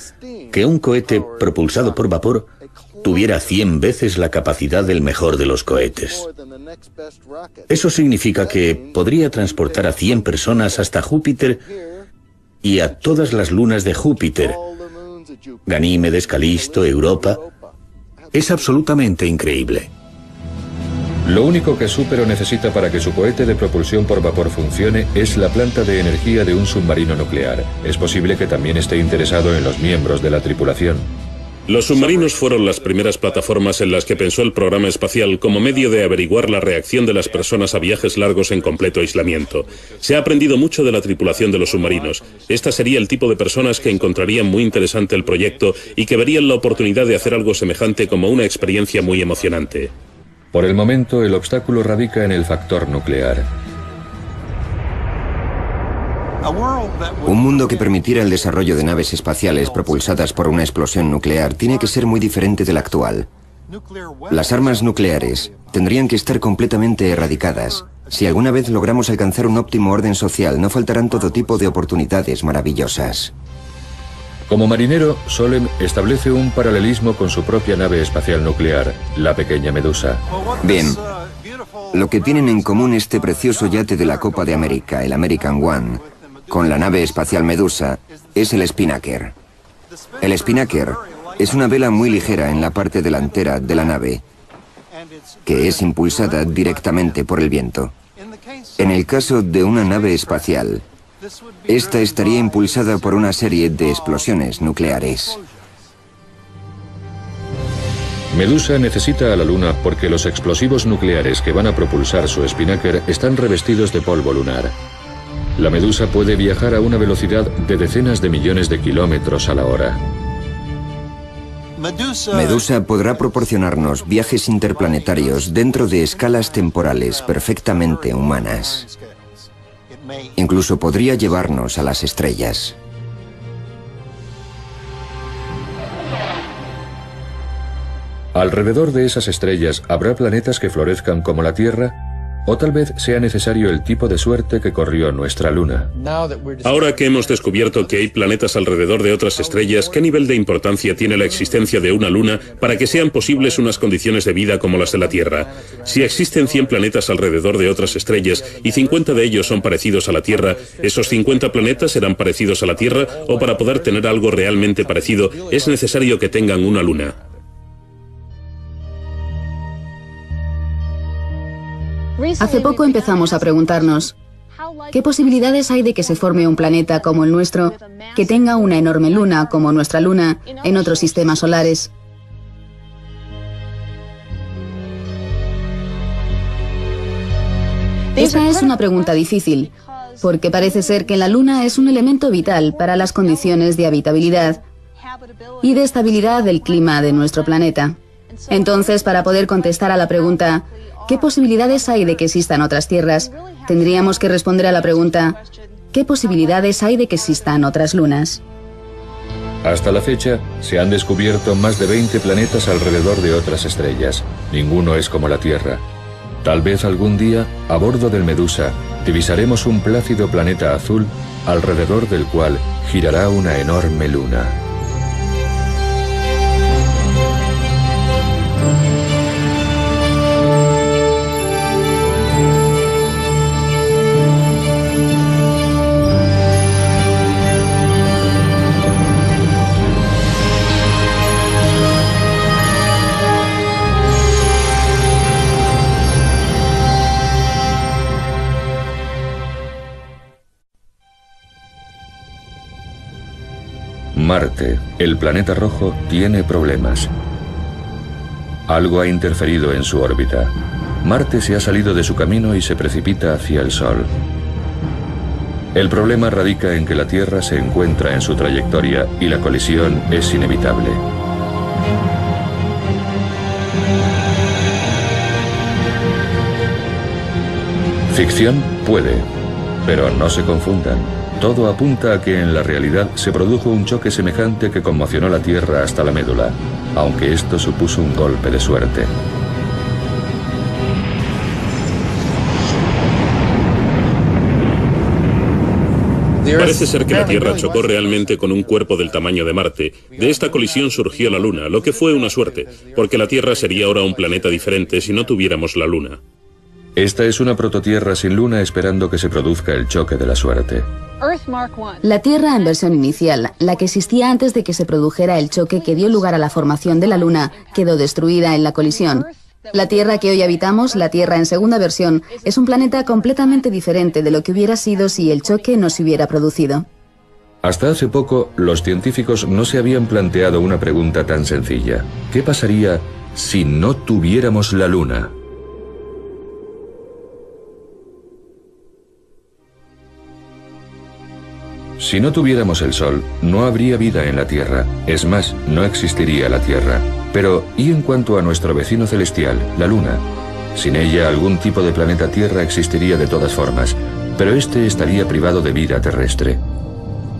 que un cohete propulsado por vapor tuviera 100 veces la capacidad del mejor de los cohetes. Eso significa que podría transportar a 100 personas hasta Júpiter y a todas las lunas de Júpiter, Ganímedes, Calisto, Europa. Es absolutamente increíble.
Lo único que Supero necesita para que su cohete de propulsión por vapor funcione es la planta de energía de un submarino nuclear. Es posible que también esté interesado en los miembros de la tripulación.
Los submarinos fueron las primeras plataformas en las que pensó el programa espacial como medio de averiguar la reacción de las personas a viajes largos en completo aislamiento. Se ha aprendido mucho de la tripulación de los submarinos. Esta sería el tipo de personas que encontrarían muy interesante el proyecto y que verían la oportunidad de hacer algo semejante como una experiencia muy emocionante.
Por el momento, el obstáculo radica en el factor nuclear.
Un mundo que permitiera el desarrollo de naves espaciales propulsadas por una explosión nuclear tiene que ser muy diferente del actual. Las armas nucleares tendrían que estar completamente erradicadas. Si alguna vez logramos alcanzar un óptimo orden social, no faltarán todo tipo de oportunidades maravillosas.
Como marinero, Solem establece un paralelismo con su propia nave espacial nuclear, la pequeña Medusa.
Bien, lo que tienen en común este precioso yate de la Copa de América, el American One, con la nave espacial Medusa, es el Spinnaker. El Spinnaker es una vela muy ligera en la parte delantera de la nave, que es impulsada directamente por el viento. En el caso de una nave espacial, esta estaría impulsada por una serie de explosiones nucleares.
Medusa necesita a la Luna porque los explosivos nucleares que van a propulsar su Spinnaker están revestidos de polvo lunar. La Medusa puede viajar a una velocidad de decenas de millones de kilómetros a la hora.
Medusa podrá proporcionarnos viajes interplanetarios dentro de escalas temporales perfectamente humanas. Incluso podría llevarnos a las estrellas.
Alrededor de esas estrellas habrá planetas que florezcan como la Tierra, o tal vez sea necesario el tipo de suerte que corrió nuestra Luna.
Ahora que hemos descubierto que hay planetas alrededor de otras estrellas, ¿qué nivel de importancia tiene la existencia de una Luna para que sean posibles unas condiciones de vida como las de la Tierra? Si existen 100 planetas alrededor de otras estrellas y 50 de ellos son parecidos a la Tierra, ¿esos 50 planetas serán parecidos a la Tierra o para poder tener algo realmente parecido es necesario que tengan una Luna?
Hace poco empezamos a preguntarnos, ¿qué posibilidades hay de que se forme un planeta como el nuestro, que tenga una enorme luna como nuestra Luna en otros sistemas solares? Esta es una pregunta difícil, porque parece ser que la Luna es un elemento vital para las condiciones de habitabilidad y de estabilidad del clima de nuestro planeta. Entonces, para poder contestar a la pregunta, ¿qué posibilidades hay de que existan otras tierras?, tendríamos que responder a la pregunta, ¿qué posibilidades hay de que existan otras lunas?
Hasta la fecha, se han descubierto más de 20 planetas alrededor de otras estrellas. Ninguno es como la Tierra. Tal vez algún día, a bordo del Medusa, divisaremos un plácido planeta azul alrededor del cual girará una enorme luna. Marte, el planeta rojo, tiene problemas. Algo ha interferido en su órbita. Marte se ha salido de su camino y se precipita hacia el Sol. El problema radica en que la Tierra se encuentra en su trayectoria y la colisión es inevitable. Ficción puede, pero no se confundan. Todo apunta a que en la realidad se produjo un choque semejante que conmocionó la Tierra hasta la médula, aunque esto supuso un golpe de suerte.
Parece ser que la Tierra chocó realmente con un cuerpo del tamaño de Marte. De esta colisión surgió la Luna, lo que fue una suerte, porque la Tierra sería ahora un planeta diferente si no tuviéramos la Luna.
Esta es una prototierra sin luna esperando que se produzca el choque de la suerte.
La Tierra en versión inicial, la que existía antes de que se produjera el choque que dio lugar a la formación de la Luna, quedó destruida en la colisión. La Tierra que hoy habitamos, la Tierra en segunda versión, es un planeta completamente diferente de lo que hubiera sido si el choque no se hubiera producido.
Hasta hace poco, los científicos no se habían planteado una pregunta tan sencilla. ¿Qué pasaría si no tuviéramos la Luna? Si no tuviéramos el Sol, no habría vida en la Tierra. Es más, no existiría la Tierra. Pero, ¿y en cuanto a nuestro vecino celestial, la Luna? Sin ella, algún tipo de planeta Tierra existiría de todas formas, pero este estaría privado de vida terrestre.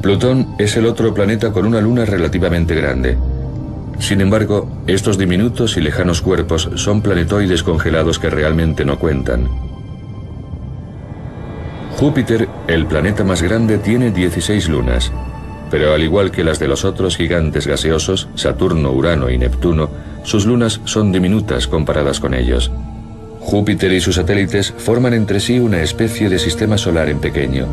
Plutón es el otro planeta con una luna relativamente grande. Sin embargo, estos diminutos y lejanos cuerpos son planetoides congelados que realmente no cuentan. Júpiter, el planeta más grande, tiene 16 lunas, pero al igual que las de los otros gigantes gaseosos, Saturno, Urano y Neptuno, sus lunas son diminutas comparadas con ellos. Júpiter y sus satélites forman entre sí una especie de sistema solar en pequeño.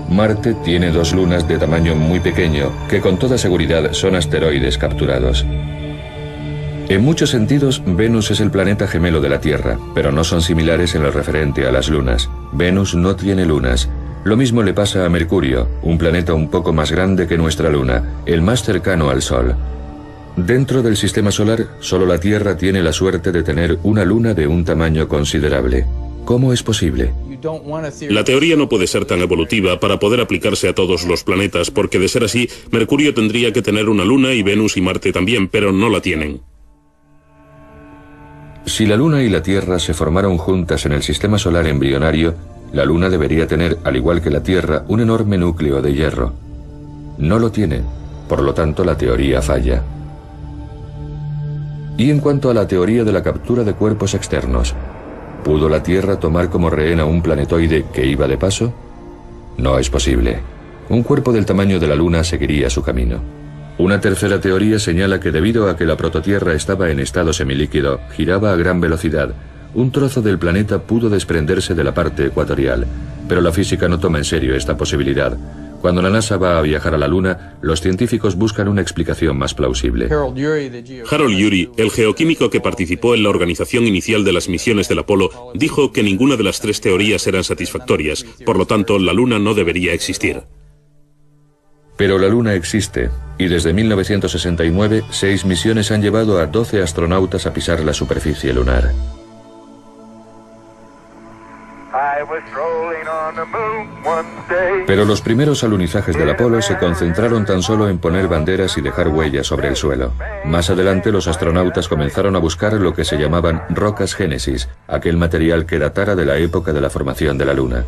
Marte tiene 2 lunas de tamaño muy pequeño, que con toda seguridad son asteroides capturados. En muchos sentidos, Venus es el planeta gemelo de la Tierra, pero no son similares en lo referente a las lunas. Venus no tiene lunas. Lo mismo le pasa a Mercurio, un planeta un poco más grande que nuestra Luna, el más cercano al Sol. Dentro del sistema solar, solo la Tierra tiene la suerte de tener una luna de un tamaño considerable. ¿Cómo es posible?
La teoría no puede ser tan evolutiva para poder aplicarse a todos los planetas, porque de ser así, Mercurio tendría que tener una luna y Venus y Marte también, pero no la tienen.
Si la Luna y la Tierra se formaron juntas en el sistema solar embrionario, la Luna debería tener, al igual que la Tierra, un enorme núcleo de hierro. No lo tiene, por lo tanto la teoría falla. Y en cuanto a la teoría de la captura de cuerpos externos, ¿pudo la Tierra tomar como rehén a un planetoide que iba de paso? No es posible. Un cuerpo del tamaño de la Luna seguiría su camino. Una tercera teoría señala que debido a que la prototierra estaba en estado semilíquido, giraba a gran velocidad, un trozo del planeta pudo desprenderse de la parte ecuatorial, pero la física no toma en serio esta posibilidad. Cuando la NASA va a viajar a la Luna, los científicos buscan una explicación más plausible.
Harold Urey, el geoquímico que participó en la organización inicial de las misiones del Apolo, dijo que ninguna de las tres teorías eran satisfactorias, por lo tanto, la Luna no debería existir.
Pero la Luna existe, y desde 1969, 6 misiones han llevado a 12 astronautas a pisar la superficie lunar. Pero los primeros alunizajes del Apolo se concentraron tan solo en poner banderas y dejar huellas sobre el suelo. Más adelante los astronautas comenzaron a buscar lo que se llamaban rocas génesis, aquel material que datara de la época de la formación de la Luna.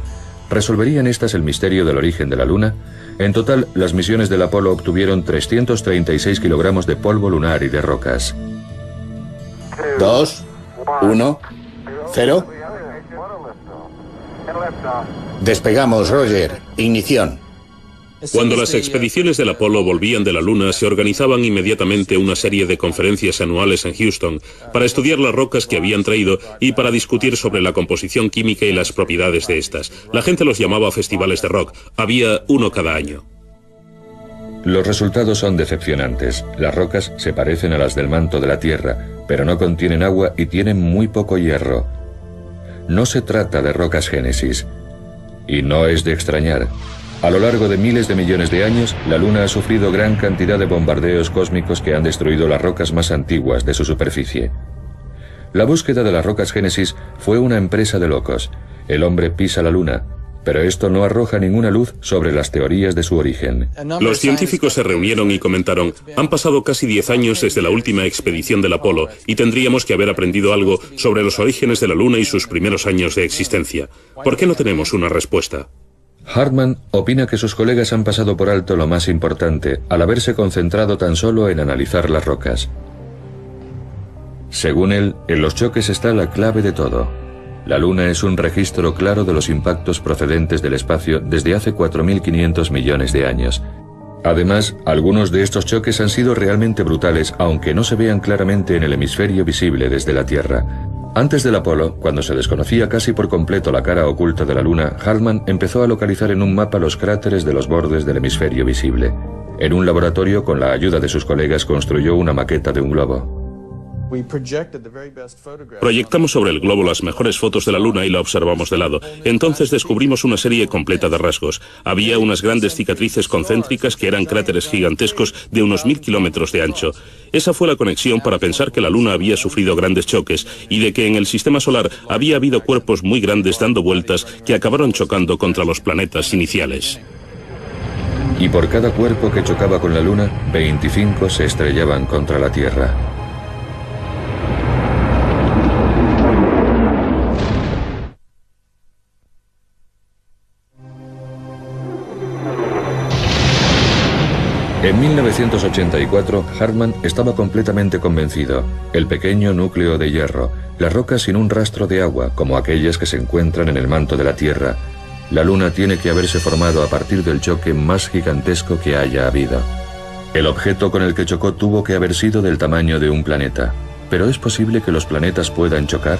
¿Resolverían estas el misterio del origen de la Luna? En total, las misiones del Apolo obtuvieron 336 kilogramos de polvo lunar y de rocas.
2, 1, 0. Despegamos, Roger. Ignición.
Cuando las expediciones del Apolo volvían de la Luna, se organizaban inmediatamente una serie de conferencias anuales en Houston para estudiar las rocas que habían traído y para discutir sobre la composición química y las propiedades de estas. La gente los llamaba festivales de rock. Había uno cada año.
Los resultados son decepcionantes. Las rocas se parecen a las del manto de la Tierra, pero no contienen agua y tienen muy poco hierro. No se trata de rocas génesis. Y no es de extrañar. A lo largo de miles de millones de años, la Luna ha sufrido gran cantidad de bombardeos cósmicos que han destruido las rocas más antiguas de su superficie. La búsqueda de las rocas génesis fue una empresa de locos. El hombre pisa la Luna, pero esto no arroja ninguna luz sobre las teorías de su origen.
Los científicos se reunieron y comentaron: han pasado casi 10 años desde la última expedición del Apolo y tendríamos que haber aprendido algo sobre los orígenes de la Luna y sus primeros años de existencia. ¿Por qué no tenemos una respuesta?
Hartman opina que sus colegas han pasado por alto lo más importante al haberse concentrado tan solo en analizar las rocas. Según él, en los choques está la clave de todo. La Luna es un registro claro de los impactos procedentes del espacio desde hace 4.500 millones de años. Además, algunos de estos choques han sido realmente brutales, aunque no se vean claramente en el hemisferio visible desde la Tierra. Antes del Apolo, cuando se desconocía casi por completo la cara oculta de la Luna, Hartman empezó a localizar en un mapa los cráteres de los bordes del hemisferio visible. En un laboratorio, con la ayuda de sus colegas, construyó una maqueta de un globo.
Proyectamos sobre el globo las mejores fotos de la Luna y la observamos de lado. Entonces descubrimos una serie completa de rasgos. Había unas grandes cicatrices concéntricas que eran cráteres gigantescos de unos 1000 kilómetros de ancho. Esa fue la conexión para pensar que la Luna había sufrido grandes choques y de que en el sistema solar había habido cuerpos muy grandes dando vueltas que acabaron chocando contra los planetas iniciales.
Y por cada cuerpo que chocaba con la Luna, 25 se estrellaban contra la Tierra. En 1984, Hartman estaba completamente convencido. El pequeño núcleo de hierro, las rocas sin un rastro de agua, como aquellas que se encuentran en el manto de la Tierra. La Luna tiene que haberse formado a partir del choque más gigantesco que haya habido. El objeto con el que chocó tuvo que haber sido del tamaño de un planeta. ¿Pero es posible que los planetas puedan chocar?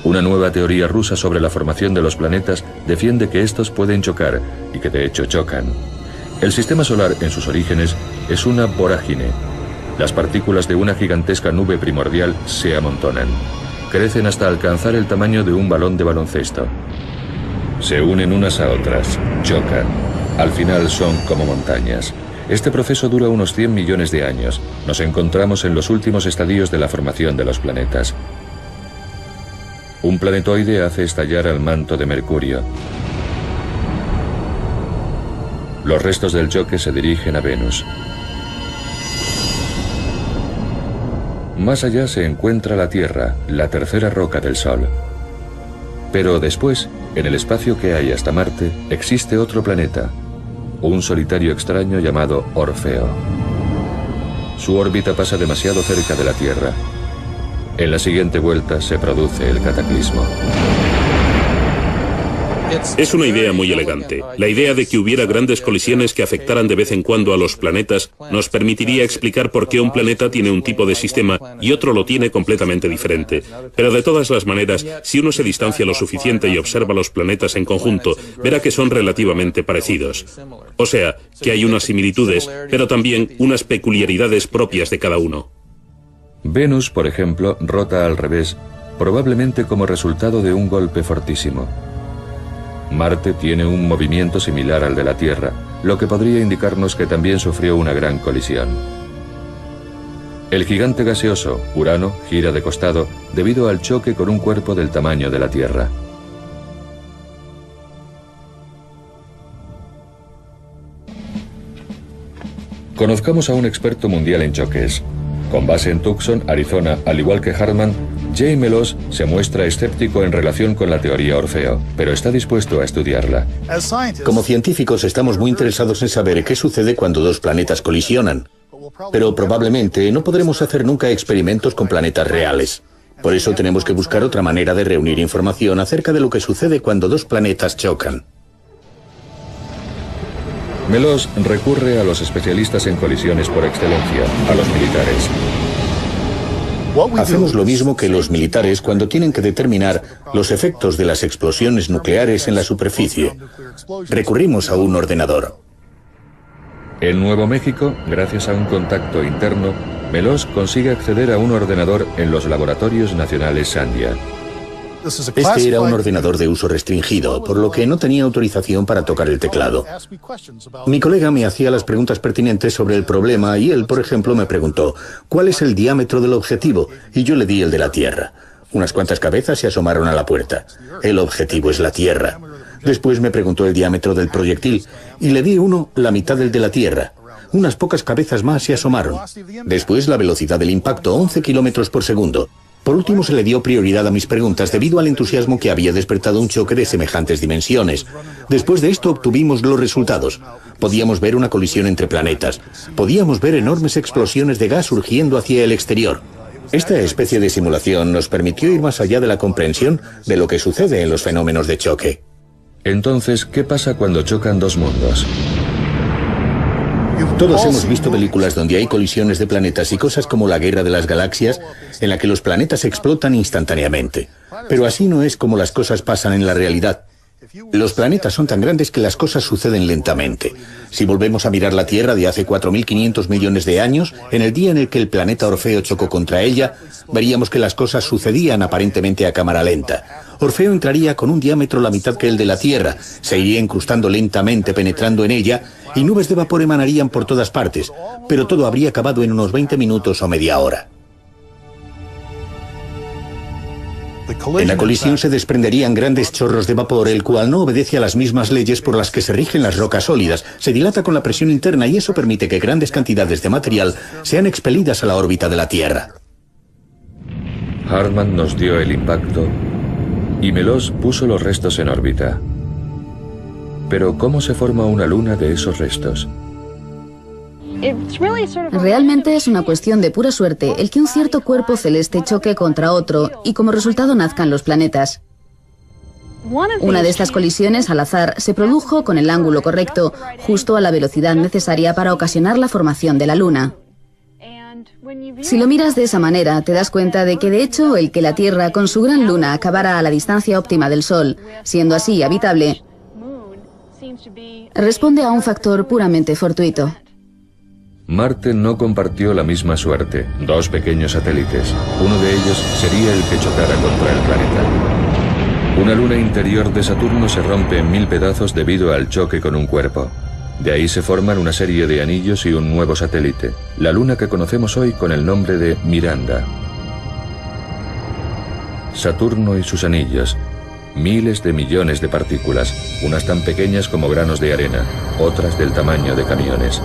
Una nueva teoría rusa sobre la formación de los planetas defiende que estos pueden chocar y que de hecho chocan. El sistema solar, en sus orígenes, es una vorágine. Las partículas de una gigantesca nube primordial se amontonan. Crecen hasta alcanzar el tamaño de un balón de baloncesto. Se unen unas a otras, chocan. Al final son como montañas. Este proceso dura unos 100 millones de años. Nos encontramos en los últimos estadios de la formación de los planetas. Un planetoide hace estallar al manto de Mercurio. Los restos del choque se dirigen a Venus. Más allá se encuentra la Tierra, la tercera roca del Sol. Pero después, en el espacio que hay hasta Marte, existe otro planeta, un solitario extraño llamado Orfeo. Su órbita pasa demasiado cerca de la Tierra. En la siguiente vuelta se produce el cataclismo.
Es una idea muy elegante. La idea de que hubiera grandes colisiones que afectaran de vez en cuando a los planetas nos permitiría explicar por qué un planeta tiene un tipo de sistema y otro lo tiene completamente diferente. Pero de todas las maneras, si uno se distancia lo suficiente y observa los planetas en conjunto, verá que son relativamente parecidos. O sea, que hay unas similitudes, pero también unas peculiaridades propias de cada uno.
Venus, por ejemplo, rota al revés, probablemente como resultado de un golpe fortísimo. Marte tiene un movimiento similar al de la Tierra, lo que podría indicarnos que también sufrió una gran colisión. El gigante gaseoso, Urano, gira de costado debido al choque con un cuerpo del tamaño de la Tierra. Conozcamos a un experto mundial en choques. Con base en Tucson, Arizona, al igual que Hartman, Jay Meloz se muestra escéptico en relación con la teoría Orfeo, pero está dispuesto a estudiarla.
Como científicos estamos muy interesados en saber qué sucede cuando dos planetas colisionan, pero probablemente no podremos hacer nunca experimentos con planetas reales. Por eso tenemos que buscar otra manera de reunir información acerca de lo que sucede cuando dos planetas chocan.
Meloz recurre a los especialistas en colisiones por excelencia, a los militares.
Hacemos lo mismo que los militares cuando tienen que determinar los efectos de las explosiones nucleares en la superficie. Recurrimos a un ordenador.
En Nuevo México, gracias a un contacto interno, Meloz consigue acceder a un ordenador en los laboratorios nacionales Sandia.
Este era un ordenador de uso restringido, por lo que no tenía autorización para tocar el teclado. Mi colega me hacía las preguntas pertinentes sobre el problema y él, por ejemplo, me preguntó ¿cuál es el diámetro del objetivo? Y yo le di el de la Tierra. Unas cuantas cabezas se asomaron a la puerta. El objetivo es la Tierra. Después me preguntó el diámetro del proyectil y le di uno la mitad del de la Tierra. Unas pocas cabezas más se asomaron. Después la velocidad del impacto, 11 kilómetros por segundo. Por último, se le dio prioridad a mis preguntas debido al entusiasmo que había despertado un choque de semejantes dimensiones. Después de esto obtuvimos los resultados. Podíamos ver una colisión entre planetas. Podíamos ver enormes explosiones de gas surgiendo hacia el exterior. Esta especie de simulación nos permitió ir más allá de la comprensión de lo que sucede en los fenómenos de choque.
Entonces, ¿qué pasa cuando chocan dos mundos?
Todos hemos visto películas donde hay colisiones de planetas y cosas como la Guerra de las Galaxias, en la que los planetas explotan instantáneamente. Pero así no es como las cosas pasan en la realidad. Los planetas son tan grandes que las cosas suceden lentamente. Si volvemos a mirar la Tierra de hace 4.500 millones de años, en el día en el que el planeta Orfeo chocó contra ella, veríamos que las cosas sucedían aparentemente a cámara lenta. Orfeo entraría con un diámetro la mitad que el de la Tierra, se iría incrustando lentamente penetrando en ella, y nubes de vapor emanarían por todas partes, pero todo habría acabado en unos 20 minutos o media hora. En la colisión se desprenderían grandes chorros de vapor, el cual no obedece a las mismas leyes por las que se rigen las rocas sólidas. Se dilata con la presión interna y eso permite que grandes cantidades de material sean expelidas a la órbita de la Tierra.
Hartman nos dio el impacto y Meloz puso los restos en órbita. Pero ¿cómo se forma una luna de esos restos?
Realmente es una cuestión de pura suerte el que un cierto cuerpo celeste choque contra otro y como resultado nazcan los planetas. Una de estas colisiones al azar se produjo con el ángulo correcto, justo a la velocidad necesaria para ocasionar la formación de la Luna. Si lo miras de esa manera, te das cuenta de que de hecho el que la Tierra con su gran luna acabara a la distancia óptima del Sol, siendo así habitable, responde a un factor puramente fortuito.
Marte no compartió la misma suerte. Dos pequeños satélites. Uno de ellos sería el que chocara contra el planeta. Una luna interior de Saturno se rompe en 1000 pedazos debido al choque con un cuerpo. De ahí se forman una serie de anillos y un nuevo satélite, la luna que conocemos hoy con el nombre de Miranda. Saturno y sus anillos. Miles de millones de partículas, unas tan pequeñas como granos de arena, otras del tamaño de camiones.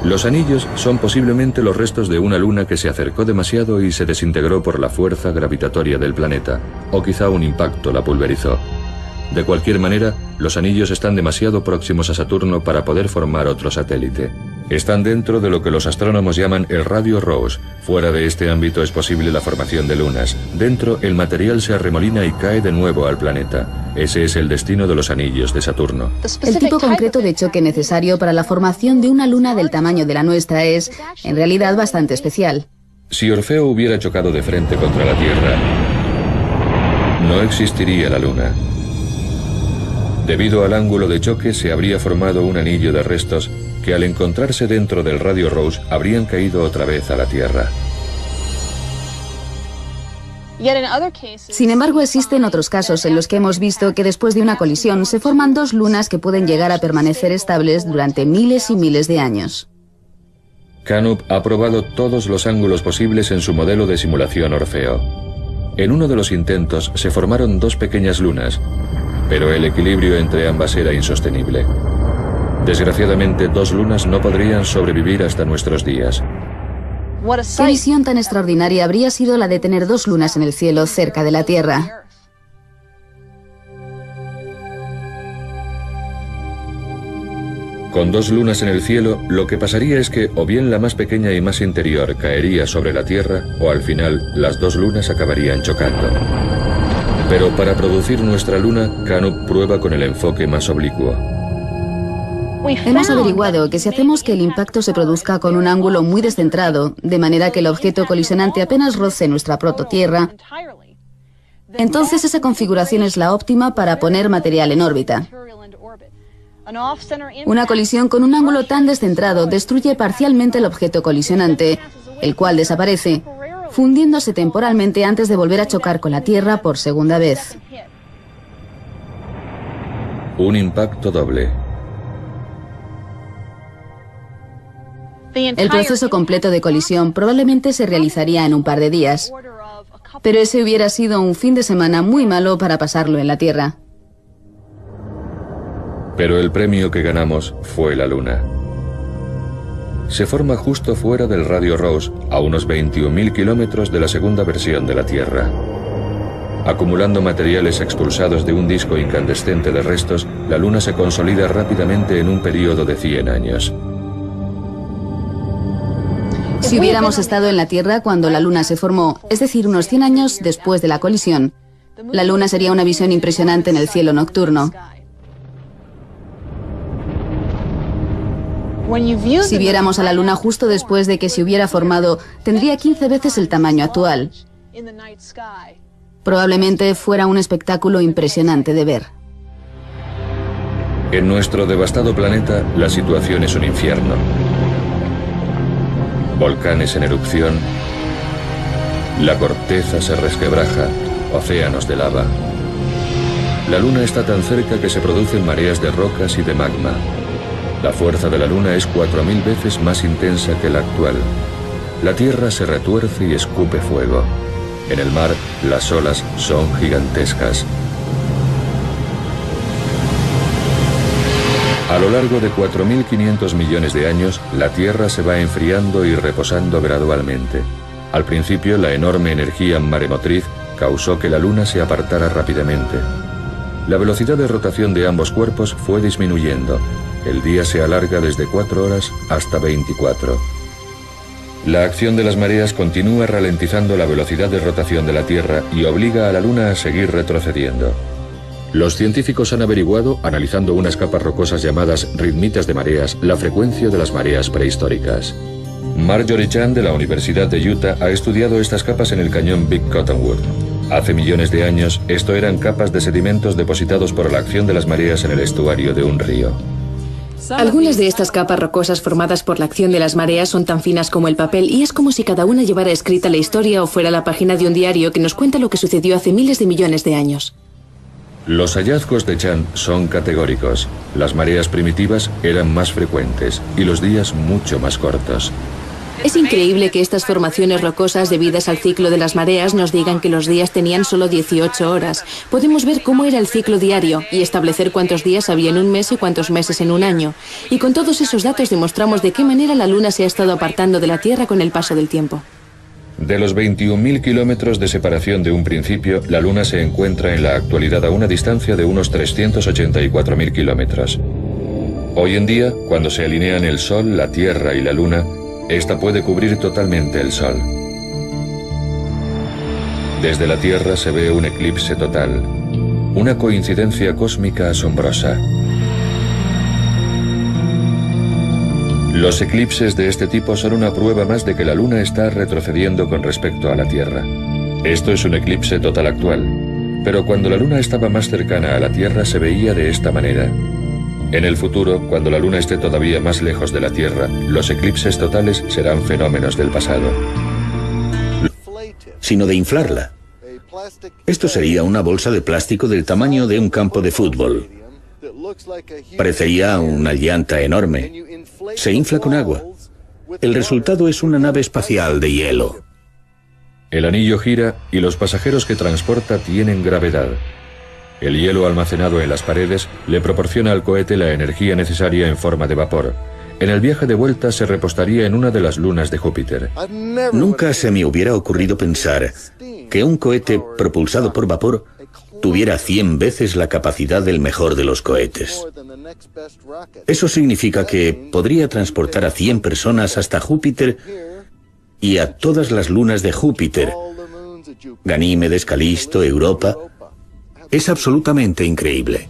Los anillos son posiblemente los restos de una luna que se acercó demasiado y se desintegró por la fuerza gravitatoria del planeta, o quizá un impacto la pulverizó. De cualquier manera, los anillos están demasiado próximos a Saturno para poder formar otro satélite. Están dentro de lo que los astrónomos llaman el radio Rosse. Fuera de este ámbito es posible la formación de lunas. Dentro, el material se arremolina y cae de nuevo al planeta. Ese es el destino de los anillos de Saturno.
El tipo concreto de choque necesario para la formación de una luna del tamaño de la nuestra es, en realidad, bastante especial.
Si Orfeo hubiera chocado de frente contra la Tierra, no existiría la Luna. Debido al ángulo de choque se habría formado un anillo de restos que al encontrarse dentro del radio Rosse habrían caído otra vez a la Tierra.
Sin embargo, existen otros casos en los que hemos visto que después de una colisión se forman dos lunas que pueden llegar a permanecer estables durante miles y miles de años.
Canup ha probado todos los ángulos posibles en su modelo de simulación Orfeo. En uno de los intentos se formaron dos pequeñas lunas, pero el equilibrio entre ambas era insostenible. Desgraciadamente, dos lunas no podrían sobrevivir hasta nuestros días.
¿Qué visión tan extraordinaria habría sido la de tener dos lunas en el cielo cerca de la Tierra?
Con dos lunas en el cielo, lo que pasaría es que o bien la más pequeña y más interior caería sobre la Tierra, o al final las dos lunas acabarían chocando. Pero para producir nuestra luna, Canup prueba con el enfoque más oblicuo.
Hemos averiguado que si hacemos que el impacto se produzca con un ángulo muy descentrado, de manera que el objeto colisionante apenas roce nuestra prototierra, entonces esa configuración es la óptima para poner material en órbita. Una colisión con un ángulo tan descentrado destruye parcialmente el objeto colisionante, el cual desaparece, fundiéndose temporalmente antes de volver a chocar con la Tierra por segunda vez.
Un impacto doble.
El proceso completo de colisión probablemente se realizaría en un par de días, pero ese hubiera sido un fin de semana muy malo para pasarlo en la Tierra.
Pero el premio que ganamos fue la Luna. Se forma justo fuera del radio Rosse, a unos 21.000 kilómetros de la segunda versión de la Tierra. Acumulando materiales expulsados de un disco incandescente de restos, la Luna se consolida rápidamente en un periodo de 100 años.
Si hubiéramos estado en la Tierra cuando la Luna se formó, es decir, unos 100 años después de la colisión, la Luna sería una visión impresionante en el cielo nocturno. Si viéramos a la Luna justo después de que se hubiera formado, tendría 15 veces el tamaño actual. Probablemente fuera un espectáculo impresionante de ver.
En nuestro devastado planeta, la situación es un infierno. Volcanes en erupción, la corteza se resquebraja, océanos de lava. La Luna está tan cerca que se producen mareas de rocas y de magma. La fuerza de la Luna es 4000 veces más intensa que la actual. La Tierra se retuerce y escupe fuego. En el mar, las olas son gigantescas. A lo largo de 4.500 millones de años, la Tierra se va enfriando y reposando gradualmente. Al principio, la enorme energía maremotriz causó que la Luna se apartara rápidamente. La velocidad de rotación de ambos cuerpos fue disminuyendo. El día se alarga desde 4 horas hasta 24. La acción de las mareas continúa ralentizando la velocidad de rotación de la Tierra y obliga a la Luna a seguir retrocediendo. Los científicos han averiguado, analizando unas capas rocosas llamadas ritmitas de mareas, la frecuencia de las mareas prehistóricas. Marjorie Chan de la Universidad de Utah ha estudiado estas capas en el cañón Big Cottonwood. Hace millones de años, esto eran capas de sedimentos depositados por la acción de las mareas en el estuario de un río.
Algunas de estas capas rocosas formadas por la acción de las mareas son tan finas como el papel y es como si cada una llevara escrita la historia o fuera la página de un diario que nos cuenta lo que sucedió hace miles de millones de años.
Los hallazgos de Chan son categóricos. Las mareas primitivas eran más frecuentes y los días mucho más cortos.
Es increíble que estas formaciones rocosas debidas al ciclo de las mareas nos digan que los días tenían solo 18 horas. Podemos ver cómo era el ciclo diario y establecer cuántos días había en un mes y cuántos meses en un año. Y con todos esos datos demostramos de qué manera la Luna se ha estado apartando de la Tierra con el paso del tiempo.
De los 21.000 kilómetros de separación de un principio, la Luna se encuentra en la actualidad a una distancia de unos 384.000 kilómetros. Hoy en día, cuando se alinean el Sol, la Tierra y la Luna, esta puede cubrir totalmente el Sol. Desde la Tierra se ve un eclipse total, una coincidencia cósmica asombrosa. Los eclipses de este tipo son una prueba más de que la Luna está retrocediendo con respecto a la Tierra. Esto es un eclipse total actual, pero cuando la Luna estaba más cercana a la Tierra se veía de esta manera. En el futuro, cuando la Luna esté todavía más lejos de la Tierra, los eclipses totales serán fenómenos del pasado.
Sino de inflarla. Esto sería una bolsa de plástico del tamaño de un campo de fútbol. Parecería una llanta enorme. Se infla con agua. El resultado es una nave espacial de hielo.
El anillo gira y los pasajeros que transporta tienen gravedad. El hielo almacenado en las paredes le proporciona al cohete la energía necesaria en forma de vapor. En el viaje de vuelta se repostaría en una de las lunas de Júpiter.
Nunca se me hubiera ocurrido pensar que un cohete propulsado por vapor tuviera 100 veces la capacidad del mejor de los cohetes. Eso significa que podría transportar a 100 personas hasta Júpiter y a todas las lunas de Júpiter, Ganímedes, Calisto, Europa. Es absolutamente increíble.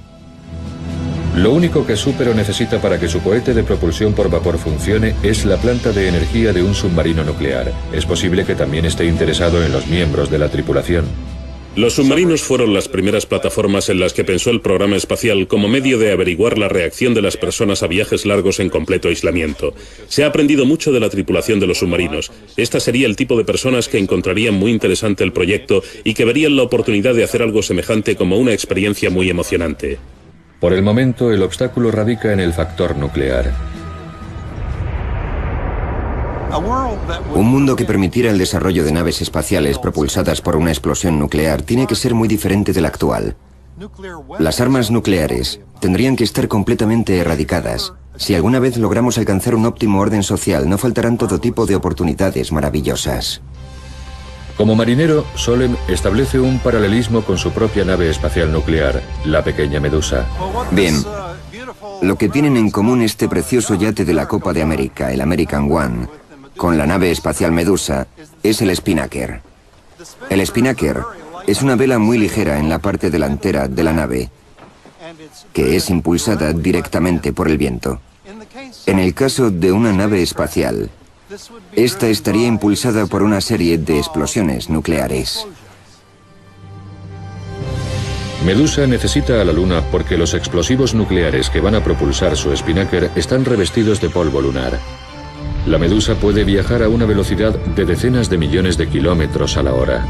Lo único que Súpero necesita para que su cohete de propulsión por vapor funcione es la planta de energía de un submarino nuclear. Es posible que también esté interesado en los miembros de la tripulación.
Los submarinos fueron las primeras plataformas en las que pensó el programa espacial como medio de averiguar la reacción de las personas a viajes largos en completo aislamiento. Se ha aprendido mucho de la tripulación de los submarinos. Esta sería el tipo de personas que encontrarían muy interesante el proyecto y que verían la oportunidad de hacer algo semejante como una experiencia muy emocionante.
Por el momento, el obstáculo radica en el factor nuclear.
Un mundo que permitiera el desarrollo de naves espaciales propulsadas por una explosión nuclear tiene que ser muy diferente del actual. Las armas nucleares tendrían que estar completamente erradicadas. Si alguna vez logramos alcanzar un óptimo orden social, no faltarán todo tipo de oportunidades maravillosas.
Como marinero, Solem establece un paralelismo con su propia nave espacial nuclear, la pequeña Medusa.
Bien, lo que tienen en común este precioso yate de la Copa de América, el American One, con la nave espacial Medusa, es el Spinnaker. El Spinnaker es una vela muy ligera en la parte delantera de la nave, que es impulsada directamente por el viento. En el caso de una nave espacial, esta estaría impulsada por una serie de explosiones nucleares.
Medusa necesita a la Luna porque los explosivos nucleares que van a propulsar su Spinnaker están revestidos de polvo lunar. La Medusa puede viajar a una velocidad de decenas de millones de kilómetros a la hora.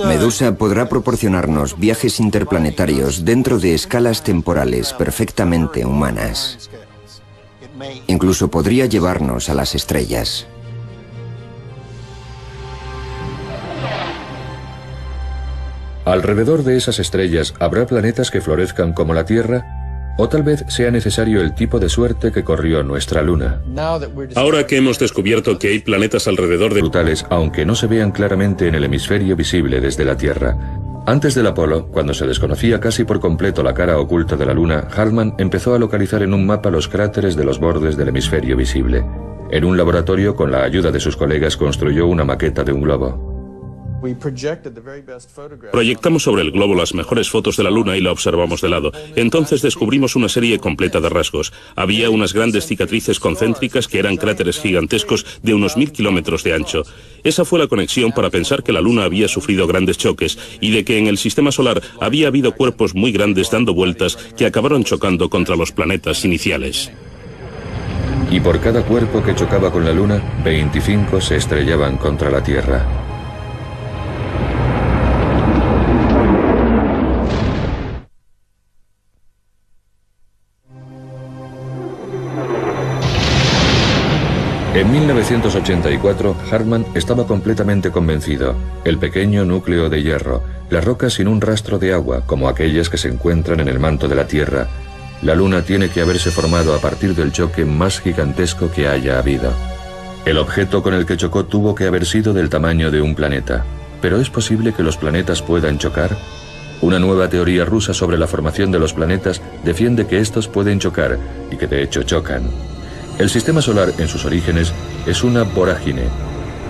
Medusa podrá proporcionarnos viajes interplanetarios dentro de escalas temporales perfectamente humanas. Incluso podría llevarnos a las estrellas.
Alrededor de esas estrellas habrá planetas que florezcan como la Tierra, o tal vez sea necesario el tipo de suerte que corrió nuestra Luna.
Ahora que hemos descubierto que hay planetas alrededor de
brutales, aunque no se vean claramente en el hemisferio visible desde la Tierra. Antes del Apolo, cuando se desconocía casi por completo la cara oculta de la Luna, Hartmann empezó a localizar en un mapa los cráteres de los bordes del hemisferio visible. En un laboratorio, con la ayuda de sus colegas, construyó una maqueta de un globo.
Proyectamos sobre el globo las mejores fotos de la Luna y la observamos de lado. Entonces descubrimos una serie completa de rasgos. Había unas grandes cicatrices concéntricas que eran cráteres gigantescos de unos 1000 kilómetros de ancho. Esa fue la conexión para pensar que la Luna había sufrido grandes choques y de que en el sistema solar había habido cuerpos muy grandes dando vueltas que acabaron chocando contra los planetas iniciales.
Y por cada cuerpo que chocaba con la Luna, 25 se estrellaban contra la Tierra. En 1984, Hartmann estaba completamente convencido. El pequeño núcleo de hierro, las rocas sin un rastro de agua, como aquellas que se encuentran en el manto de la Tierra. La Luna tiene que haberse formado a partir del choque más gigantesco que haya habido. El objeto con el que chocó tuvo que haber sido del tamaño de un planeta. ¿Pero es posible que los planetas puedan chocar? Una nueva teoría rusa sobre la formación de los planetas defiende que estos pueden chocar y que de hecho chocan. El sistema solar en sus orígenes es una vorágine.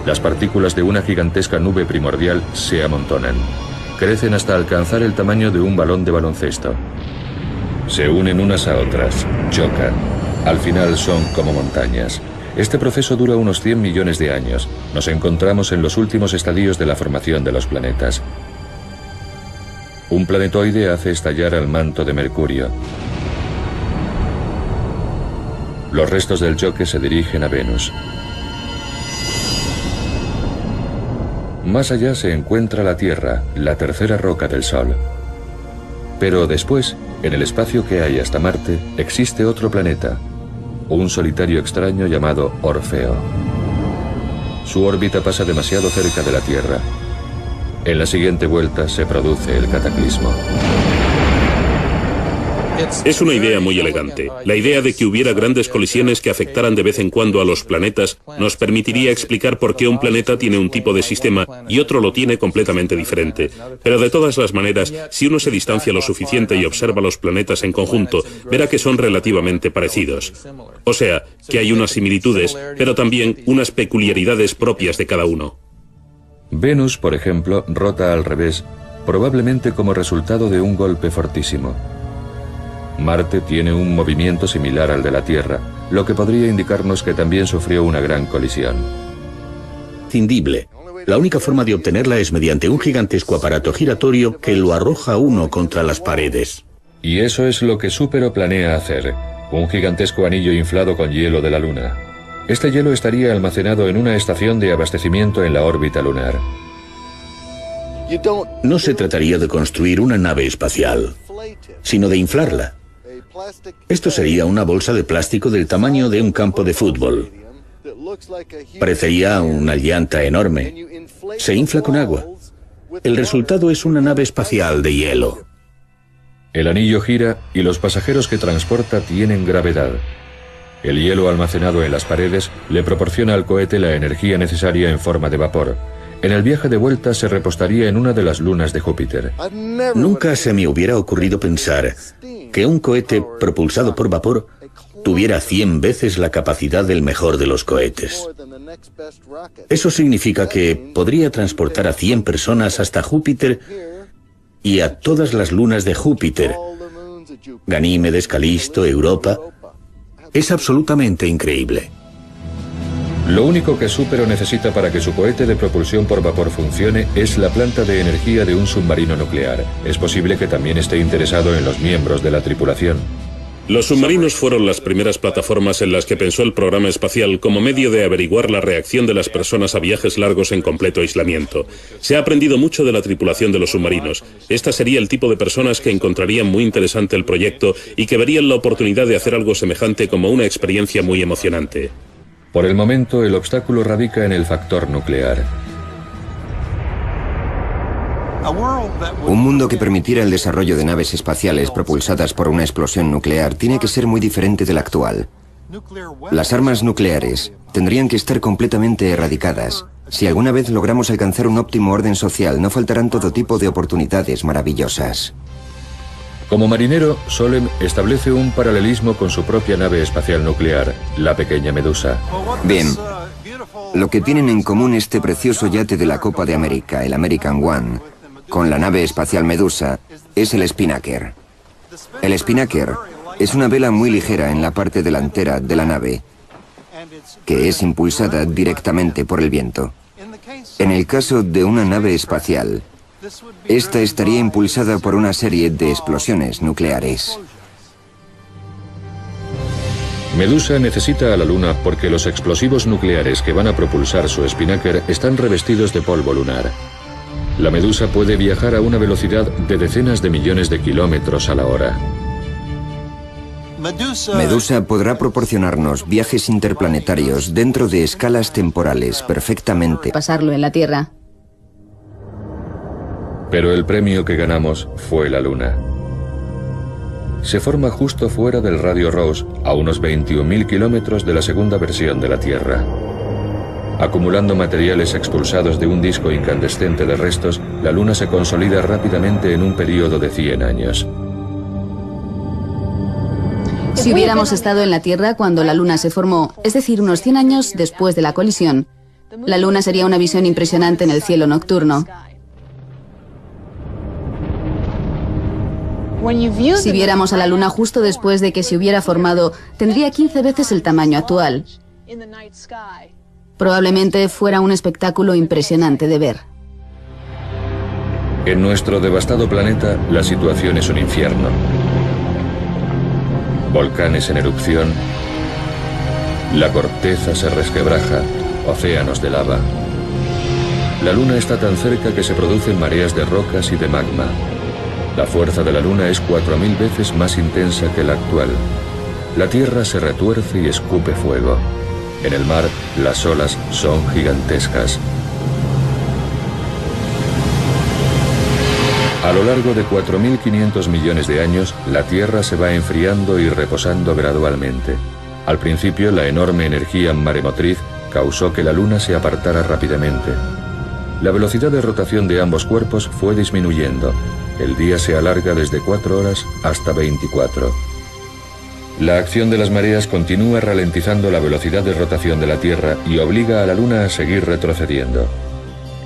Las partículas de una gigantesca nube primordial se amontonan. Crecen hasta alcanzar el tamaño de un balón de baloncesto. Se unen unas a otras, chocan. Al final son como montañas. Este proceso dura unos 100 millones de años. Nos encontramos en los últimos estadios de la formación de los planetas. Un planetoide hace estallar al manto de Mercurio. Los restos del choque se dirigen a Venus. Más allá se encuentra la Tierra, la tercera roca del Sol. Pero después, en el espacio que hay hasta Marte, existe otro planeta, un solitario extraño llamado Orfeo. Su órbita pasa demasiado cerca de la Tierra. En la siguiente vuelta se produce el cataclismo.
Es una idea muy elegante. La idea de que hubiera grandes colisiones que afectaran de vez en cuando a los planetas nos permitiría explicar por qué un planeta tiene un tipo de sistema y otro lo tiene completamente diferente. Pero de todas las maneras, si uno se distancia lo suficiente y observa los planetas en conjunto, verá que son relativamente parecidos. O sea, que hay unas similitudes, pero también unas peculiaridades propias de cada uno.
Venus, por ejemplo, rota al revés, probablemente como resultado de un golpe fortísimo. Marte tiene un movimiento similar al de la Tierra, lo que podría indicarnos que también sufrió una gran colisión.
Inscindible. La única forma de obtenerla es mediante un gigantesco aparato giratorio que lo arroja uno contra las paredes.
Y eso es lo que Súpero planea hacer, un gigantesco anillo inflado con hielo de la Luna. Este hielo estaría almacenado en una estación de abastecimiento en la órbita lunar.
No se trataría de construir una nave espacial, sino de inflarla. Esto sería una bolsa de plástico del tamaño de un campo de fútbol. Parecería una llanta enorme. Se infla con agua. El resultado es una nave espacial de hielo.
El anillo gira y los pasajeros que transporta tienen gravedad. El hielo almacenado en las paredes le proporciona al cohete la energía necesaria en forma de vapor. En el viaje de vuelta se repostaría en una de las lunas de Júpiter.
Nunca se me hubiera ocurrido pensar que un cohete propulsado por vapor tuviera 100 veces la capacidad del mejor de los cohetes. Eso significa que podría transportar a 100 personas hasta Júpiter y a todas las lunas de Júpiter, Ganímedes, Calisto, Europa. Es absolutamente increíble.
Lo único que Súpero necesita para que su cohete de propulsión por vapor funcione es la planta de energía de un submarino nuclear. Es posible que también esté interesado en los miembros de la tripulación.
Los submarinos fueron las primeras plataformas en las que pensó el programa espacial como medio de averiguar la reacción de las personas a viajes largos en completo aislamiento. Se ha aprendido mucho de la tripulación de los submarinos. Esta sería el tipo de personas que encontrarían muy interesante el proyecto y que verían la oportunidad de hacer algo semejante como una experiencia muy emocionante.
Por el momento, el obstáculo radica en el factor nuclear.
Un mundo que permitiera el desarrollo de naves espaciales propulsadas por una explosión nuclear tiene que ser muy diferente del actual. Las armas nucleares tendrían que estar completamente erradicadas. Si alguna vez logramos alcanzar un óptimo orden social, no faltarán todo tipo de oportunidades maravillosas.
Como marinero, Solem establece un paralelismo con su propia nave espacial nuclear, la pequeña Medusa.
Bien, lo que tienen en común este precioso yate de la Copa de América, el American One, con la nave espacial Medusa, es el Spinnaker. El Spinnaker es una vela muy ligera en la parte delantera de la nave, que es impulsada directamente por el viento. En el caso de una nave espacial, esta estaría impulsada por una serie de explosiones nucleares.
Medusa necesita a la Luna porque los explosivos nucleares que van a propulsar su Spinnaker están revestidos de polvo lunar. La Medusa puede viajar a una velocidad de decenas de millones de kilómetros a la hora.
Medusa podrá proporcionarnos viajes interplanetarios dentro de escalas temporales perfectamente.
Pasarlo en la Tierra.
Pero el premio que ganamos fue la Luna. Se forma justo fuera del radio Ross, a unos 21.000 kilómetros de la segunda versión de la Tierra. Acumulando materiales expulsados de un disco incandescente de restos, la Luna se consolida rápidamente en un periodo de 100 años.
Si hubiéramos estado en la Tierra cuando la Luna se formó, es decir, unos 100 años después de la colisión, la Luna sería una visión impresionante en el cielo nocturno. Si viéramos a la Luna justo después de que se hubiera formado, tendría 15 veces el tamaño actual. Probablemente fuera un espectáculo impresionante de ver.
En nuestro devastado planeta, la situación es un infierno. Volcanes en erupción, la corteza se resquebraja, océanos de lava. La Luna está tan cerca que se producen mareas de rocas y de magma. La fuerza de la Luna es 4000 veces más intensa que la actual. La Tierra se retuerce y escupe fuego. En el mar, las olas son gigantescas. A lo largo de 4.500 millones de años, la Tierra se va enfriando y reposando gradualmente. Al principio, la enorme energía maremotriz causó que la Luna se apartara rápidamente. La velocidad de rotación de ambos cuerpos fue disminuyendo. El día se alarga desde 4 horas hasta 24. La acción de las mareas continúa ralentizando la velocidad de rotación de la Tierra y obliga a la Luna a seguir retrocediendo.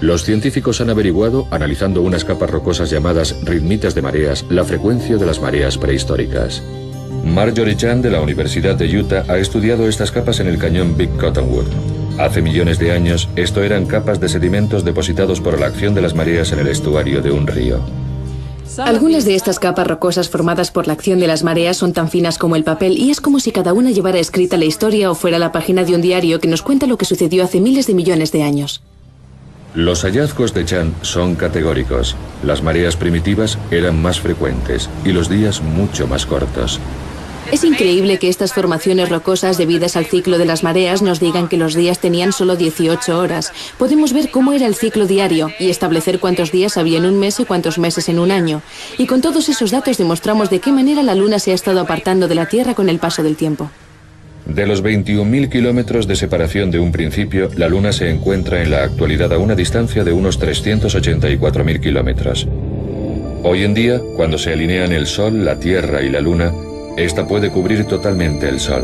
Los científicos han averiguado, analizando unas capas rocosas llamadas ritmitas de mareas, la frecuencia de las mareas prehistóricas. Marjorie Chan de la Universidad de Utah ha estudiado estas capas en el cañón Big Cottonwood. Hace millones de años, esto eran capas de sedimentos depositados por la acción de las mareas en el estuario de un río.
Algunas de estas capas rocosas formadas por la acción de las mareas son tan finas como el papel y es como si cada una llevara escrita la historia o fuera la página de un diario que nos cuenta lo que sucedió hace miles de millones de años.
Los hallazgos de Chan son categóricos. Las mareas primitivas eran más frecuentes y los días mucho más cortos.
Es increíble que estas formaciones rocosas debidas al ciclo de las mareas nos digan que los días tenían solo 18 horas. Podemos ver cómo era el ciclo diario y establecer cuántos días había en un mes y cuántos meses en un año. Y con todos esos datos demostramos de qué manera la Luna se ha estado apartando de la Tierra con el paso del tiempo.
De los 21.000 kilómetros de separación de un principio, la Luna se encuentra en la actualidad a una distancia de unos 384.000 kilómetros. Hoy en día, cuando se alinean el Sol, la Tierra y la Luna, esta puede cubrir totalmente el Sol.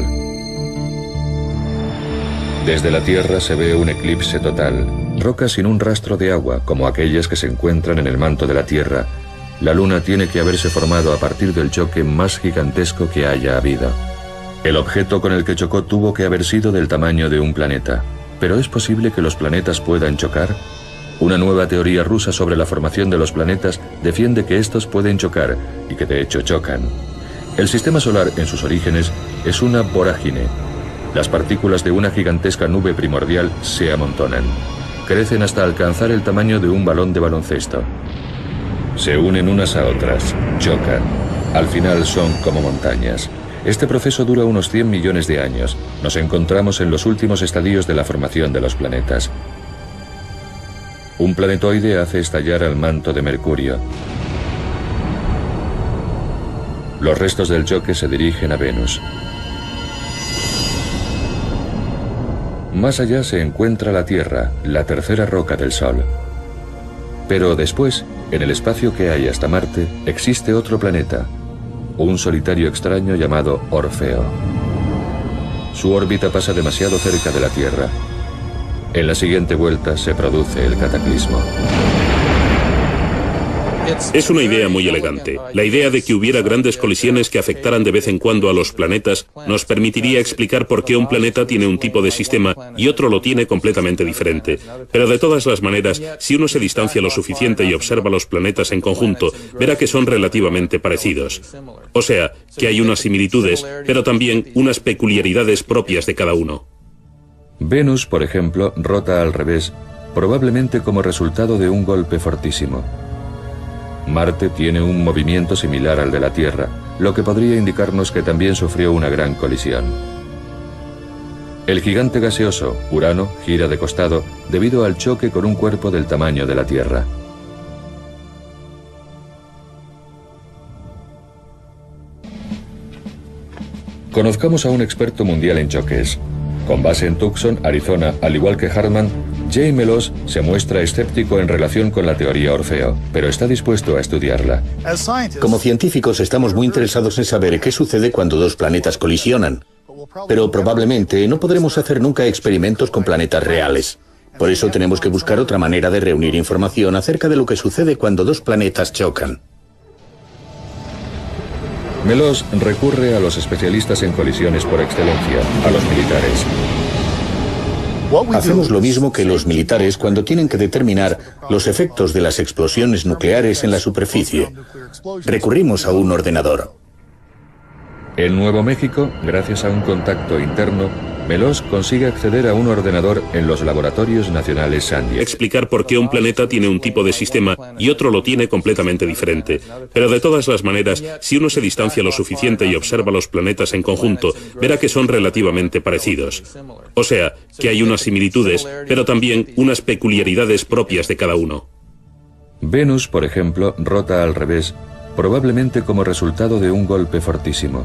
Desde la Tierra se ve un eclipse total, rocas sin un rastro de agua, como aquellas que se encuentran en el manto de la Tierra. La Luna tiene que haberse formado a partir del choque más gigantesco que haya habido. El objeto con el que chocó tuvo que haber sido del tamaño de un planeta. ¿Pero es posible que los planetas puedan chocar? Una nueva teoría rusa sobre la formación de los planetas defiende que estos pueden chocar y que de hecho chocan. El sistema solar en sus orígenes es una vorágine. Las partículas de una gigantesca nube primordial se amontonan. Crecen hasta alcanzar el tamaño de un balón de baloncesto. Se unen unas a otras, chocan. Al final son como montañas. Este proceso dura unos 100 millones de años. Nos encontramos en los últimos estadios de la formación de los planetas. Un planetoide hace estallar al manto de Mercurio. Los restos del choque se dirigen a Venus. Más allá se encuentra la Tierra, la tercera roca del Sol. Pero después, en el espacio que hay hasta Marte, existe otro planeta, un solitario extraño llamado Orfeo. Su órbita pasa demasiado cerca de la Tierra. En la siguiente vuelta se produce el cataclismo.
Es una idea muy elegante. La idea de que hubiera grandes colisiones que afectaran de vez en cuando a los planetas nos permitiría explicar por qué un planeta tiene un tipo de sistema y otro lo tiene completamente diferente. Pero de todas las maneras, si uno se distancia lo suficiente y observa los planetas en conjunto, verá que son relativamente parecidos. O sea, que hay unas similitudes, pero también unas peculiaridades propias de cada uno.
Venus, por ejemplo, rota al revés, probablemente como resultado de un golpe fortísimo. Marte tiene un movimiento similar al de la Tierra, lo que podría indicarnos que también sufrió una gran colisión. El gigante gaseoso, Urano, gira de costado debido al choque con un cuerpo del tamaño de la Tierra. Conozcamos a un experto mundial en choques. Con base en Tucson, Arizona, al igual que Hartman, Jay Meloz se muestra escéptico en relación con la teoría Orfeo, pero está dispuesto a estudiarla.
Como científicos estamos muy interesados en saber qué sucede cuando dos planetas colisionan, pero probablemente no podremos hacer nunca experimentos con planetas reales. Por eso tenemos que buscar otra manera de reunir información acerca de lo que sucede cuando dos planetas chocan.
Meloz recurre a los especialistas en colisiones por excelencia, a los militares.
Hacemos lo mismo que los militares cuando tienen que determinar los efectos de las explosiones nucleares en la superficie. Recurrimos a un ordenador.
En Nuevo México, gracias a un contacto interno, Meloz consigue acceder a un ordenador en los laboratorios nacionales Sandia.
Explicar por qué un planeta tiene un tipo de sistema y otro lo tiene completamente diferente. Pero de todas las maneras, si uno se distancia lo suficiente y observa los planetas en conjunto, verá que son relativamente parecidos. O sea, que hay unas similitudes, pero también unas peculiaridades propias de cada uno.
Venus, por ejemplo, rota al revés, probablemente como resultado de un golpe fortísimo.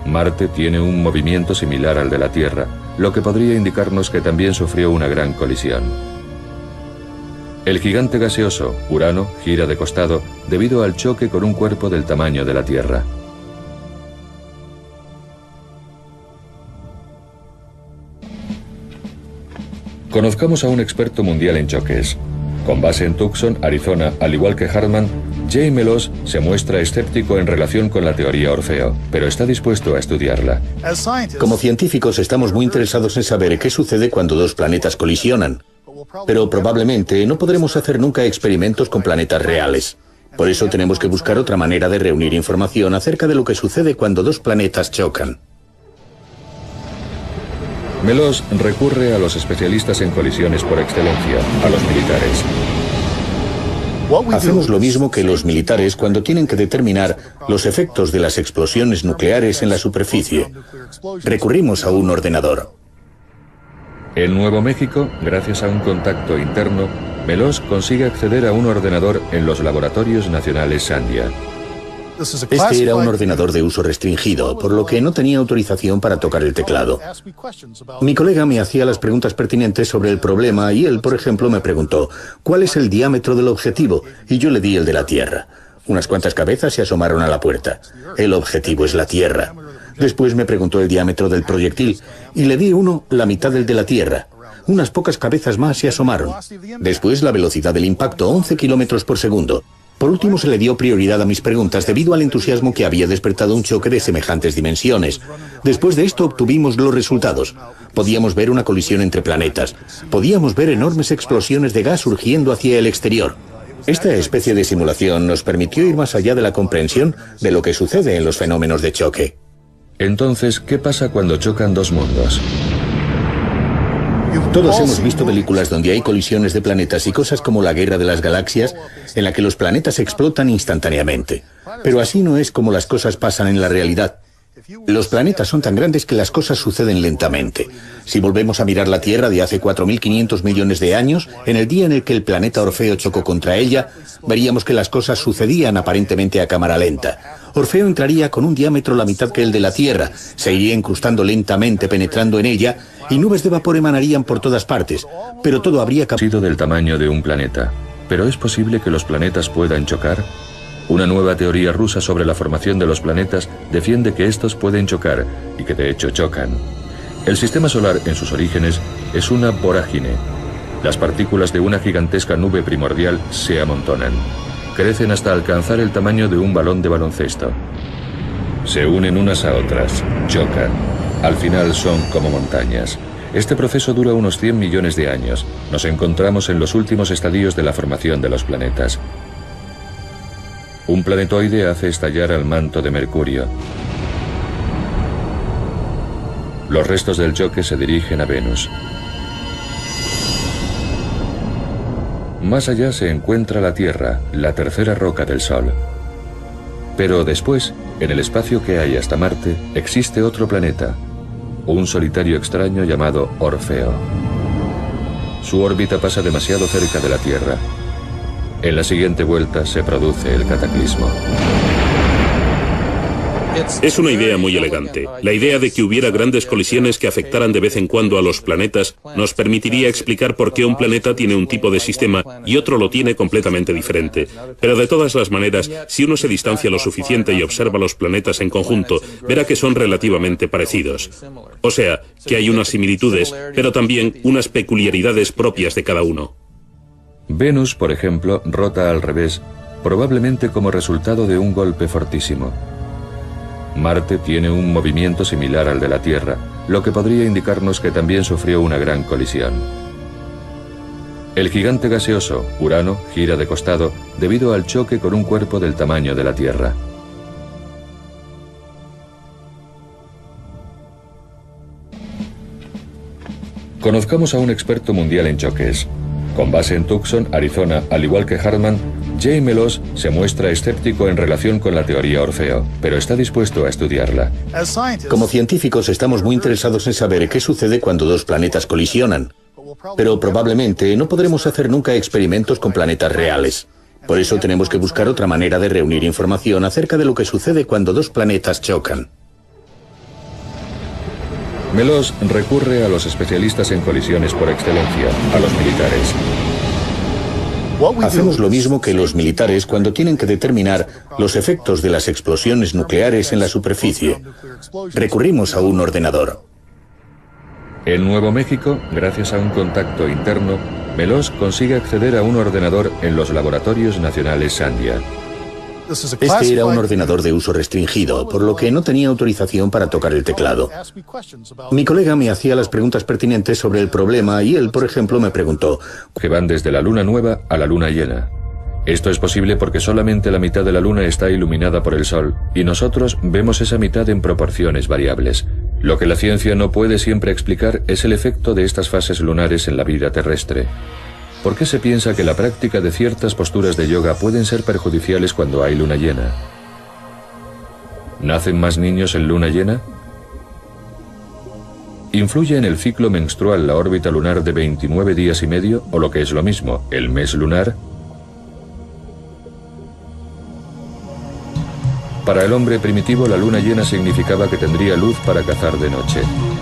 Marte tiene un movimiento similar al de la Tierra, lo que podría indicarnos que también sufrió una gran colisión. El gigante gaseoso, Urano, gira de costado debido al choque con un cuerpo del tamaño de la Tierra. Conozcamos a un experto mundial en choques. Con base en Tucson, Arizona, al igual que Hartman, Jay Meloz se muestra escéptico en relación con la teoría Orfeo, pero está dispuesto a estudiarla.
Como científicos estamos muy interesados en saber qué sucede cuando dos planetas colisionan, pero probablemente no podremos hacer nunca experimentos con planetas reales. Por eso tenemos que buscar otra manera de reunir información acerca de lo que sucede cuando dos planetas chocan.
Meloz recurre a los especialistas en colisiones por excelencia, a los militares.
Hacemos lo mismo que los militares cuando tienen que determinar los efectos de las explosiones nucleares en la superficie. Recurrimos a un ordenador.
En Nuevo México, gracias a un contacto interno, Meloz consigue acceder a un ordenador en los laboratorios nacionales Sandia.
Este era un ordenador de uso restringido, por lo que no tenía autorización para tocar el teclado. Mi colega me hacía las preguntas pertinentes sobre el problema y él, por ejemplo, me preguntó ¿cuál es el diámetro del objetivo? Y yo le di el de la Tierra. Unas cuantas cabezas se asomaron a la puerta. El objetivo es la Tierra. Después me preguntó el diámetro del proyectil y le di uno la mitad del de la Tierra. Unas pocas cabezas más se asomaron. Después la velocidad del impacto, 11 kilómetros por segundo. Por último, se le dio prioridad a mis preguntas debido al entusiasmo que había despertado un choque de semejantes dimensiones. Después de esto obtuvimos los resultados. Podíamos ver una colisión entre planetas. Podíamos ver enormes explosiones de gas surgiendo hacia el exterior. Esta especie de simulación nos permitió ir más allá de la comprensión de lo que sucede en los fenómenos de choque.
Entonces, ¿qué pasa cuando chocan dos mundos?
Todos hemos visto películas donde hay colisiones de planetas y cosas como la Guerra de las Galaxias, en la que los planetas explotan instantáneamente. Pero así no es como las cosas pasan en la realidad. Los planetas son tan grandes que las cosas suceden lentamente. Si volvemos a mirar la Tierra de hace 4.500 millones de años, en el día en el que el planeta Orfeo chocó contra ella, veríamos que las cosas sucedían aparentemente a cámara lenta. Orfeo entraría con un diámetro la mitad que el de la Tierra, se iría incrustando lentamente penetrando en ella y nubes de vapor emanarían por todas partes, pero todo habría
sido del tamaño de un planeta. ¿Pero es posible que los planetas puedan chocar? Una nueva teoría rusa sobre la formación de los planetas defiende que estos pueden chocar y que de hecho chocan. El sistema solar en sus orígenes es una vorágine. Las partículas de una gigantesca nube primordial se amontonan. Crecen hasta alcanzar el tamaño de un balón de baloncesto. Se unen unas a otras, chocan. Al final son como montañas. Este proceso dura unos 100 millones de años. Nos encontramos en los últimos estadios de la formación de los planetas. Un planetoide hace estallar al manto de Mercurio. Los restos del choque se dirigen a Venus. Más allá se encuentra la Tierra, la tercera roca del Sol. Pero después, En el espacio que hay hasta Marte existe otro planeta, un solitario extraño llamado Orfeo. Su órbita pasa demasiado cerca de la Tierra. En la siguiente vuelta se produce el cataclismo.
Es una idea muy elegante. La idea de que hubiera grandes colisiones que afectaran de vez en cuando a los planetas nos permitiría explicar por qué un planeta tiene un tipo de sistema y otro lo tiene completamente diferente. Pero de todas las maneras, si uno se distancia lo suficiente y observa los planetas en conjunto, verá que son relativamente parecidos. O sea, que hay unas similitudes, pero también unas peculiaridades propias de cada uno.
Venus, por ejemplo, rota al revés, probablemente como resultado de un golpe fortísimo. Marte tiene un movimiento similar al de la Tierra, lo que podría indicarnos que también sufrió una gran colisión. El gigante gaseoso, Urano, gira de costado debido al choque con un cuerpo del tamaño de la Tierra. Conozcamos a un experto mundial en choques. Con base en Tucson, Arizona, al igual que Hartman, Jay Meloz se muestra escéptico en relación con la teoría Orfeo, pero está dispuesto a estudiarla.
Como científicos estamos muy interesados en saber qué sucede cuando dos planetas colisionan, pero probablemente no podremos hacer nunca experimentos con planetas reales. Por eso tenemos que buscar otra manera de reunir información acerca de lo que sucede cuando dos planetas chocan.
Meloz recurre a los especialistas en colisiones por excelencia, a los militares.
Hacemos lo mismo que los militares cuando tienen que determinar los efectos de las explosiones nucleares en la superficie. Recurrimos a un ordenador.
En Nuevo México, gracias a un contacto interno, Meloz consigue acceder a un ordenador en los laboratorios nacionales Sandia.
Este era un ordenador de uso restringido, por lo que no tenía autorización para tocar el teclado. Mi colega me hacía las preguntas pertinentes sobre el problema y él, por ejemplo, me preguntó:
que van desde la luna nueva a la luna llena. Esto es posible porque solamente la mitad de la luna está iluminada por el sol y nosotros vemos esa mitad en proporciones variables. Lo que la ciencia no puede siempre explicar es el efecto de estas fases lunares en la vida terrestre. ¿Por qué se piensa que la práctica de ciertas posturas de yoga pueden ser perjudiciales cuando hay luna llena? ¿Nacen más niños en luna llena? ¿Influye en el ciclo menstrual la órbita lunar de 29 días y medio, o lo que es lo mismo, el mes lunar? Para el hombre primitivo, la luna llena significaba que tendría luz para cazar de noche.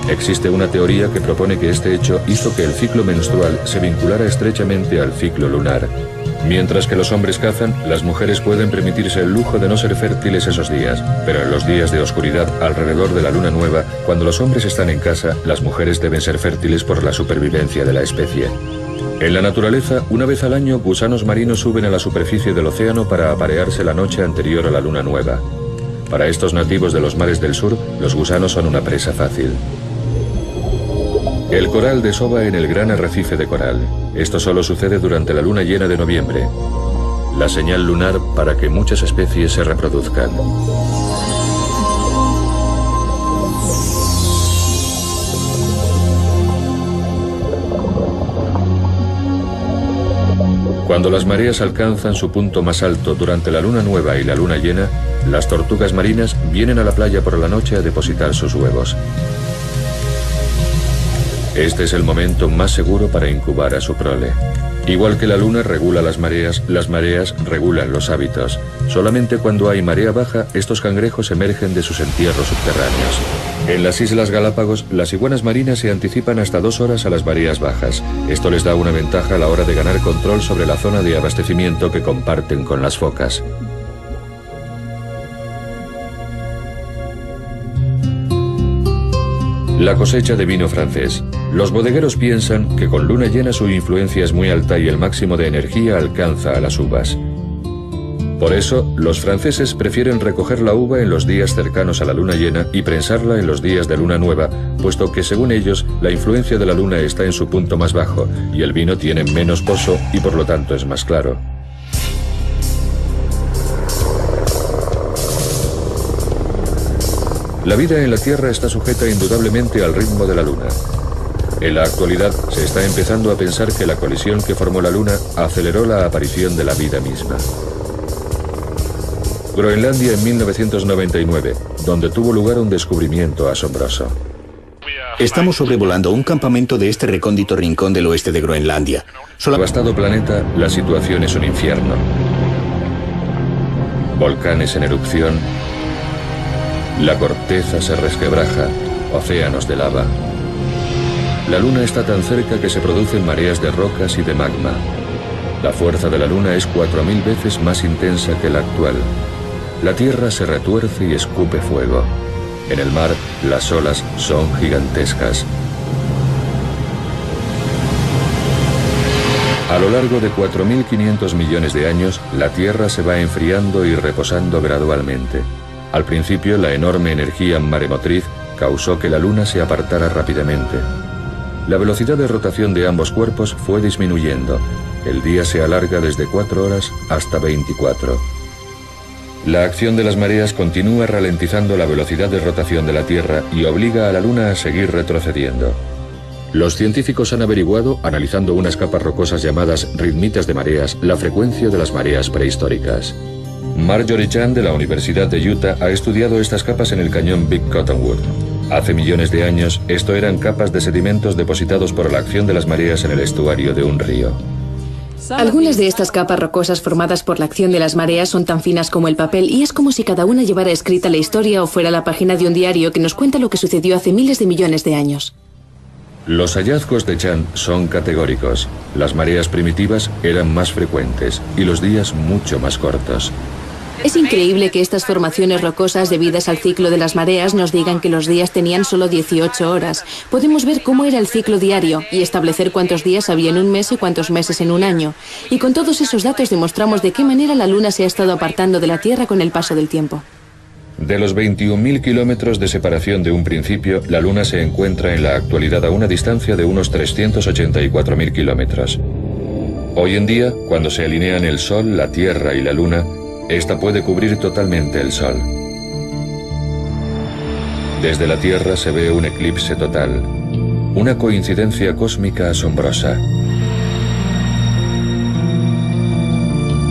Existe una teoría que propone que este hecho hizo que el ciclo menstrual se vinculara estrechamente al ciclo lunar. Mientras que los hombres cazan, las mujeres pueden permitirse el lujo de no ser fértiles esos días, pero en los días de oscuridad alrededor de la luna nueva, cuando los hombres están en casa, las mujeres deben ser fértiles por la supervivencia de la especie. En la naturaleza, una vez al año, gusanos marinos suben a la superficie del océano para aparearse la noche anterior a la luna nueva. Para estos nativos de los mares del sur, los gusanos son una presa fácil. El coral desova en el gran arrecife de coral. Esto solo sucede durante la luna llena de noviembre, la señal lunar para que muchas especies se reproduzcan. Cuando las mareas alcanzan su punto más alto durante la luna nueva y la luna llena, las tortugas marinas vienen a la playa por la noche a depositar sus huevos. Este es el momento más seguro para incubar a su prole. Igual que la luna regula las mareas regulan los hábitos. Solamente cuando hay marea baja, estos cangrejos emergen de sus entierros subterráneos. En las Islas Galápagos, las iguanas marinas se anticipan hasta 2 horas a las mareas bajas. Esto les da una ventaja a la hora de ganar control sobre la zona de abastecimiento que comparten con las focas. La cosecha de vino francés. Los bodegueros piensan que con luna llena su influencia es muy alta y el máximo de energía alcanza a las uvas. Por eso, los franceses prefieren recoger la uva en los días cercanos a la luna llena y prensarla en los días de luna nueva, puesto que según ellos, la influencia de la luna está en su punto más bajo y el vino tiene menos pozo y por lo tanto es más claro. La vida en la Tierra está sujeta indudablemente al ritmo de la Luna. En la actualidad se está empezando a pensar que la colisión que formó la Luna aceleró la aparición de la vida misma. Groenlandia en 1999, donde tuvo lugar un descubrimiento asombroso.
Estamos sobrevolando un campamento de este recóndito rincón del oeste de Groenlandia.
Devastado planeta, la situación es un infierno. Volcanes en erupción, la corteza se resquebraja, océanos de lava. La Luna está tan cerca que se producen mareas de rocas y de magma. La fuerza de la Luna es 4000 veces más intensa que la actual. La Tierra se retuerce y escupe fuego. En el mar, las olas son gigantescas. A lo largo de 4.500 millones de años, la Tierra se va enfriando y reposando gradualmente. Al principio, la enorme energía maremotriz causó que la Luna se apartara rápidamente. La velocidad de rotación de ambos cuerpos fue disminuyendo. El día se alarga desde 4 horas hasta 24. La acción de las mareas continúa ralentizando la velocidad de rotación de la Tierra y obliga a la Luna a seguir retrocediendo. Los científicos han averiguado, analizando unas capas rocosas llamadas ritmitas de mareas, la frecuencia de las mareas prehistóricas. Marjorie Chan de la Universidad de Utah ha estudiado estas capas en el cañón Big Cottonwood. Hace millones de años, esto eran capas de sedimentos depositados por la acción de las mareas en el estuario de un río.
Algunas de estas capas rocosas formadas por la acción de las mareas son tan finas como el papel y es como si cada una llevara escrita la historia o fuera la página de un diario que nos cuenta lo que sucedió hace miles de millones de años.
Los hallazgos de Chan son categóricos. Las mareas primitivas eran más frecuentes y los días mucho más cortos.
Es increíble que estas formaciones rocosas debidas al ciclo de las mareas nos digan que los días tenían solo 18 horas. Podemos ver cómo era el ciclo diario y establecer cuántos días había en un mes y cuántos meses en un año. Y con todos esos datos demostramos de qué manera la Luna se ha estado apartando de la Tierra con el paso del tiempo.
De los 21.000 kilómetros de separación de un principio, la Luna se encuentra en la actualidad a una distancia de unos 384.000 kilómetros. Hoy en día, cuando se alinean el Sol, la Tierra y la Luna, esta puede cubrir totalmente el Sol. Desde la Tierra se ve un eclipse total, una coincidencia cósmica asombrosa.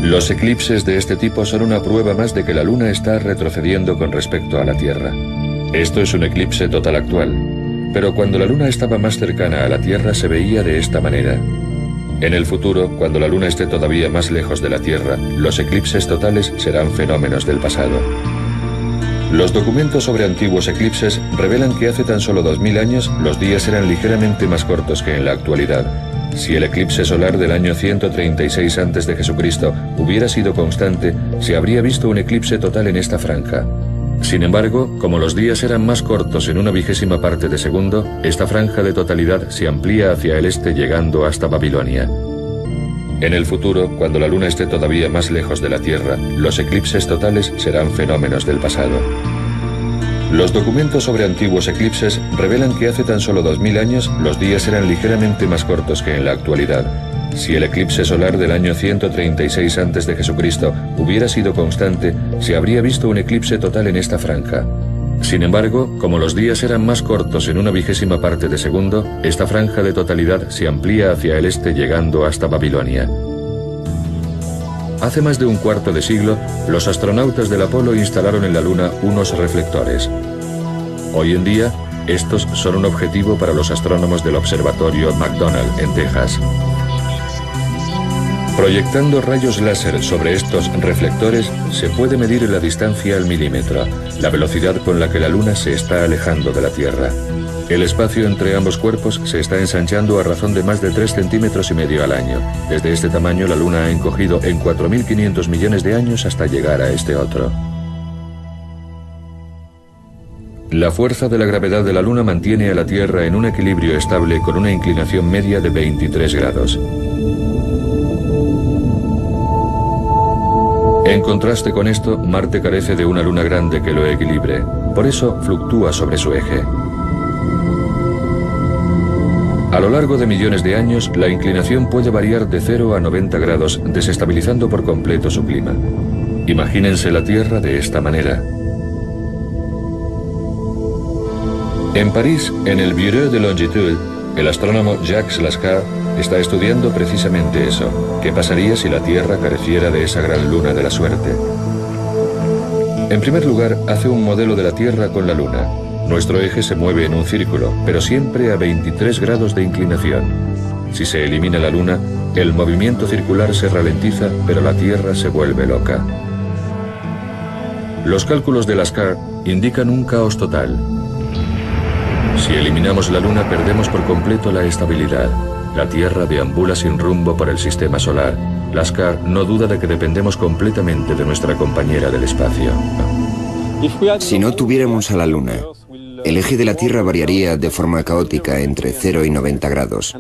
Los eclipses de este tipo son una prueba más de que la Luna está retrocediendo con respecto a la Tierra. Esto es un eclipse total actual, pero cuando la Luna estaba más cercana a la Tierra se veía de esta manera. En el futuro, cuando la Luna esté todavía más lejos de la Tierra, los eclipses totales serán fenómenos del pasado. Los documentos sobre antiguos eclipses revelan que hace tan solo 2000 años los días eran ligeramente más cortos que en la actualidad. Si el eclipse solar del año 136 a.C. hubiera sido constante, se habría visto un eclipse total en esta franja. Sin embargo, como los días eran más cortos en una 20ª parte de segundo, esta franja de totalidad se amplía hacia el este llegando hasta Babilonia. En el futuro, cuando la Luna esté todavía más lejos de la Tierra, los eclipses totales serán fenómenos del pasado. Los documentos sobre antiguos eclipses revelan que hace tan solo 2000 años los días eran ligeramente más cortos que en la actualidad. Si el eclipse solar del año 136 a.C. hubiera sido constante, se habría visto un eclipse total en esta franja. Sin embargo, como los días eran más cortos en una 20ª parte de segundo, esta franja de totalidad se amplía hacia el este llegando hasta Babilonia. Hace más de un cuarto de siglo, los astronautas del Apolo instalaron en la Luna unos reflectores. Hoy en día, estos son un objetivo para los astrónomos del Observatorio McDonald en Texas. Proyectando rayos láser sobre estos reflectores, se puede medir la distancia al milímetro, la velocidad con la que la Luna se está alejando de la Tierra. El espacio entre ambos cuerpos se está ensanchando a razón de más de 3,5 centímetros al año. Desde este tamaño, la Luna ha encogido en 4.500 millones de años hasta llegar a este otro. La fuerza de la gravedad de la Luna mantiene a la Tierra en un equilibrio estable con una inclinación media de 23 grados. En contraste con esto, Marte carece de una luna grande que lo equilibre. Por eso fluctúa sobre su eje. A lo largo de millones de años, la inclinación puede variar de 0 a 90 grados, desestabilizando por completo su clima. Imagínense la Tierra de esta manera. En París, en el Bureau de Longitude, el astrónomo Jacques Lascar está estudiando precisamente eso. ¿Qué pasaría si la Tierra careciera de esa gran luna de la suerte? En primer lugar, hace un modelo de la Tierra con la Luna. Nuestro eje se mueve en un círculo, pero siempre a 23 grados de inclinación. Si se elimina la Luna, el movimiento circular se ralentiza, pero la Tierra se vuelve loca. Los cálculos de Laskar indican un caos total. Si eliminamos la Luna, perdemos por completo la estabilidad. La Tierra deambula sin rumbo por el sistema solar. Laskar no duda de que dependemos completamente de nuestra compañera del espacio.
Si no tuviéramos a la Luna, el eje de la Tierra variaría de forma caótica entre 0 y 90 grados,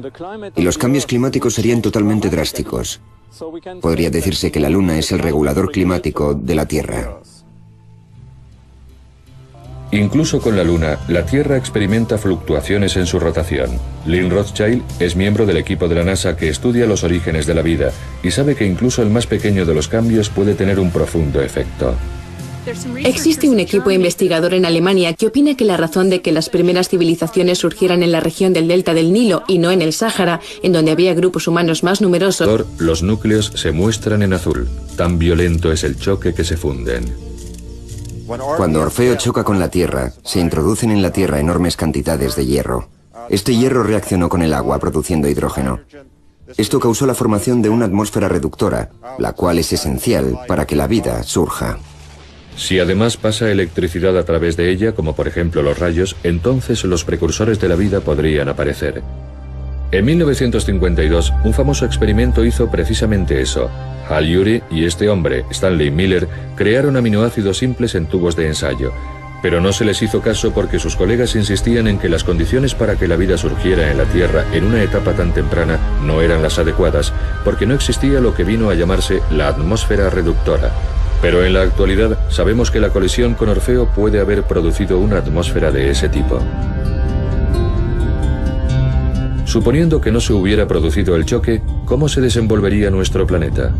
y los cambios climáticos serían totalmente drásticos. Podría decirse que la Luna es el regulador climático de la Tierra.
Incluso con la Luna, la Tierra experimenta fluctuaciones en su rotación. Lynn Rothschild es miembro del equipo de la NASA que estudia los orígenes de la vida y sabe que incluso el más pequeño de los cambios puede tener un profundo efecto.
Existe un equipo investigador en Alemania que opina que la razón de que las primeras civilizaciones surgieran en la región del delta del Nilo y no en el Sáhara, en donde había grupos humanos más numerosos,
los núcleos se muestran en azul. Tan violento es el choque que se funden.
Cuando Orfeo choca con la Tierra, se introducen en la Tierra enormes cantidades de hierro. Este hierro reaccionó con el agua, produciendo hidrógeno. Esto causó la formación de una atmósfera reductora, la cual es esencial para que la vida surja.
Si además pasa electricidad a través de ella, como por ejemplo los rayos, entonces los precursores de la vida podrían aparecer. En 1952, un famoso experimento hizo precisamente eso. Hal Urey y este hombre, Stanley Miller, crearon aminoácidos simples en tubos de ensayo. Pero no se les hizo caso porque sus colegas insistían en que las condiciones para que la vida surgiera en la Tierra en una etapa tan temprana no eran las adecuadas, porque no existía lo que vino a llamarse la atmósfera reductora. Pero en la actualidad sabemos que la colisión con Orfeo puede haber producido una atmósfera de ese tipo. Suponiendo que no se hubiera producido el choque, ¿cómo se desenvolvería nuestro planeta?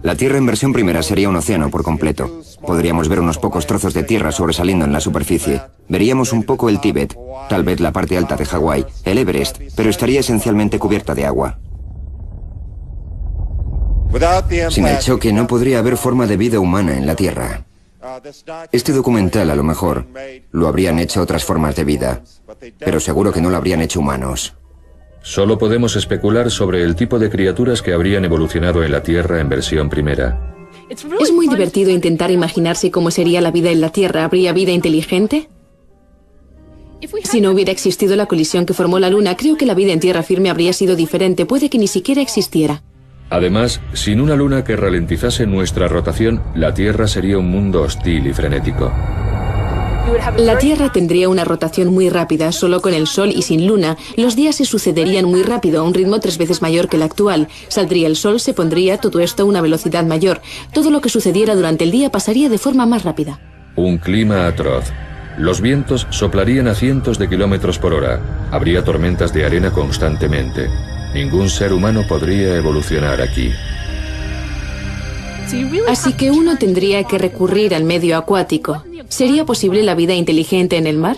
La Tierra en versión primera sería un océano por completo. Podríamos ver unos pocos trozos de tierra sobresaliendo en la superficie. Veríamos un poco el Tíbet, tal vez la parte alta de Hawái, el Everest, pero estaría esencialmente cubierta de agua. Sin el choque no podría haber forma de vida humana en la Tierra. Este documental, a lo mejor, lo habrían hecho otras formas de vida, pero seguro que no lo habrían hecho humanos.
Solo podemos especular sobre el tipo de criaturas que habrían evolucionado en la Tierra en versión primera.
Es muy divertido intentar imaginarse cómo sería la vida en la Tierra. ¿Habría vida inteligente? Si no hubiera existido la colisión que formó la Luna, creo que la vida en tierra firme habría sido diferente. Puede que ni siquiera existiera.
Además, sin una luna que ralentizase nuestra rotación, la Tierra sería un mundo hostil y frenético.
La Tierra tendría una rotación muy rápida, solo con el Sol y sin luna. Los días se sucederían muy rápido, a un ritmo 3 veces mayor que el actual. Saldría el Sol, se pondría todo esto a una velocidad mayor. Todo lo que sucediera durante el día pasaría de forma más rápida.
Un clima atroz. Los vientos soplarían a cientos de kilómetros por hora. Habría tormentas de arena constantemente. Ningún ser humano podría evolucionar aquí.
Así que uno tendría que recurrir al medio acuático. ¿Sería posible la vida inteligente en el mar?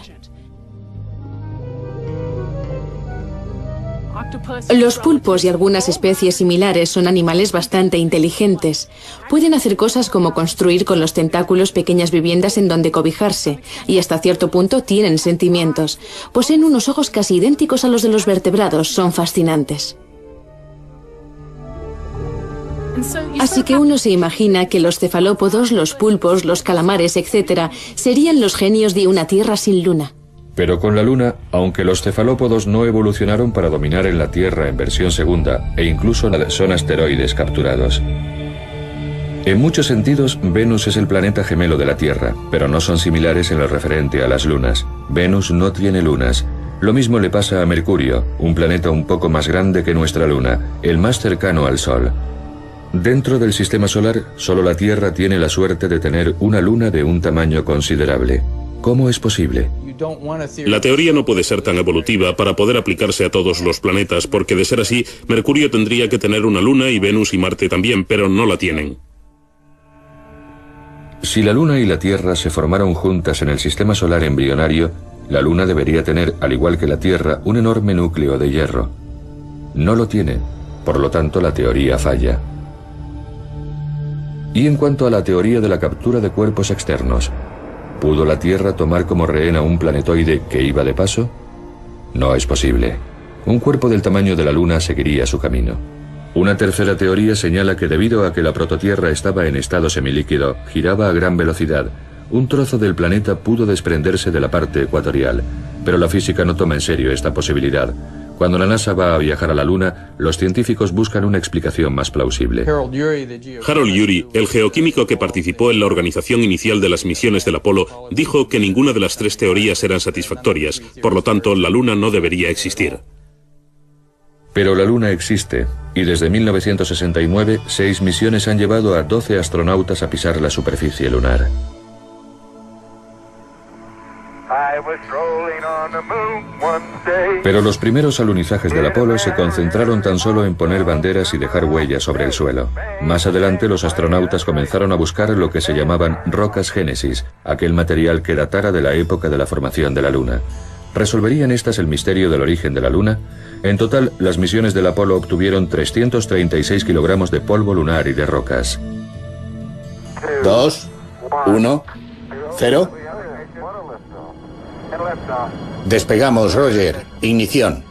Los pulpos y algunas especies similares son animales bastante inteligentes. Pueden hacer cosas como construir con los tentáculos pequeñas viviendas en donde cobijarse, y hasta cierto punto tienen sentimientos. Poseen unos ojos casi idénticos a los de los vertebrados, son fascinantes. Así que uno se imagina que los cefalópodos, los pulpos, los calamares, etc., serían los genios de una Tierra sin luna.
Pero con la Luna, aunque los cefalópodos no evolucionaron para dominar en la Tierra en versión segunda, e incluso son asteroides capturados. En muchos sentidos, Venus es el planeta gemelo de la Tierra, pero no son similares en lo referente a las lunas. Venus no tiene lunas. Lo mismo le pasa a Mercurio, un planeta un poco más grande que nuestra Luna, el más cercano al Sol. Dentro del sistema solar, solo la Tierra tiene la suerte de tener una luna de un tamaño considerable. ¿Cómo es posible?
La teoría no puede ser tan evolutiva para poder aplicarse a todos los planetas, porque de ser así, Mercurio tendría que tener una luna y Venus y Marte también, pero no la tienen.
Si la Luna y la Tierra se formaron juntas en el sistema solar embrionario, la Luna debería tener, al igual que la Tierra, un enorme núcleo de hierro. No lo tiene, por lo tanto la teoría falla. Y en cuanto a la teoría de la captura de cuerpos externos, ¿pudo la Tierra tomar como rehén a un planetoide que iba de paso? No es posible. Un cuerpo del tamaño de la Luna seguiría su camino. Una tercera teoría señala que debido a que la prototierra estaba en estado semilíquido, giraba a gran velocidad, un trozo del planeta pudo desprenderse de la parte ecuatorial, pero la física no toma en serio esta posibilidad. Cuando la NASA va a viajar a la Luna, los científicos buscan una explicación más plausible.
Harold Urey, el geoquímico que participó en la organización inicial de las misiones del Apolo, dijo que ninguna de las tres teorías eran satisfactorias, por lo tanto, la Luna no debería existir.
Pero la Luna existe, y desde 1969, 6 misiones han llevado a 12 astronautas a pisar la superficie lunar. Pero los primeros alunizajes del Apolo se concentraron tan solo en poner banderas y dejar huellas sobre el suelo. Más adelante los astronautas comenzaron a buscar lo que se llamaban rocas Génesis, aquel material que datara de la época de la formación de la Luna. ¿Resolverían estas el misterio del origen de la Luna? En total, las misiones del Apolo obtuvieron 336 kilogramos de polvo lunar y de rocas.
2, 1, 0. Despegamos, Roger. Ignición.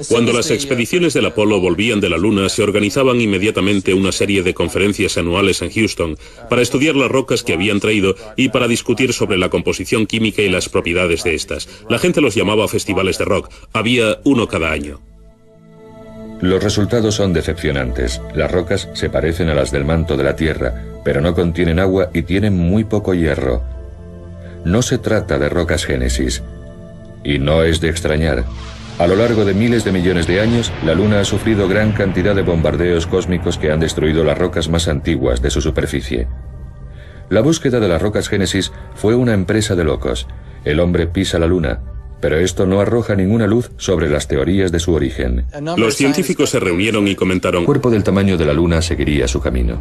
Cuando las expediciones del Apolo volvían de la Luna, se organizaban inmediatamente una serie de conferencias anuales en Houston para estudiar las rocas que habían traído y para discutir sobre la composición química y las propiedades de estas. La gente los llamaba festivales de rock. Había uno cada año.
Los resultados son decepcionantes. Las rocas se parecen a las del manto de la Tierra, pero no contienen agua y tienen muy poco hierro. No se trata de rocas Génesis. Y no es de extrañar. A lo largo de miles de millones de años, la Luna ha sufrido gran cantidad de bombardeos cósmicos que han destruido las rocas más antiguas de su superficie. La búsqueda de las rocas Génesis fue una empresa de locos. El hombre pisa la Luna, pero esto no arroja ninguna luz sobre las teorías de su origen.
Los científicos se reunieron y comentaron:
el cuerpo del tamaño de la Luna seguiría su camino.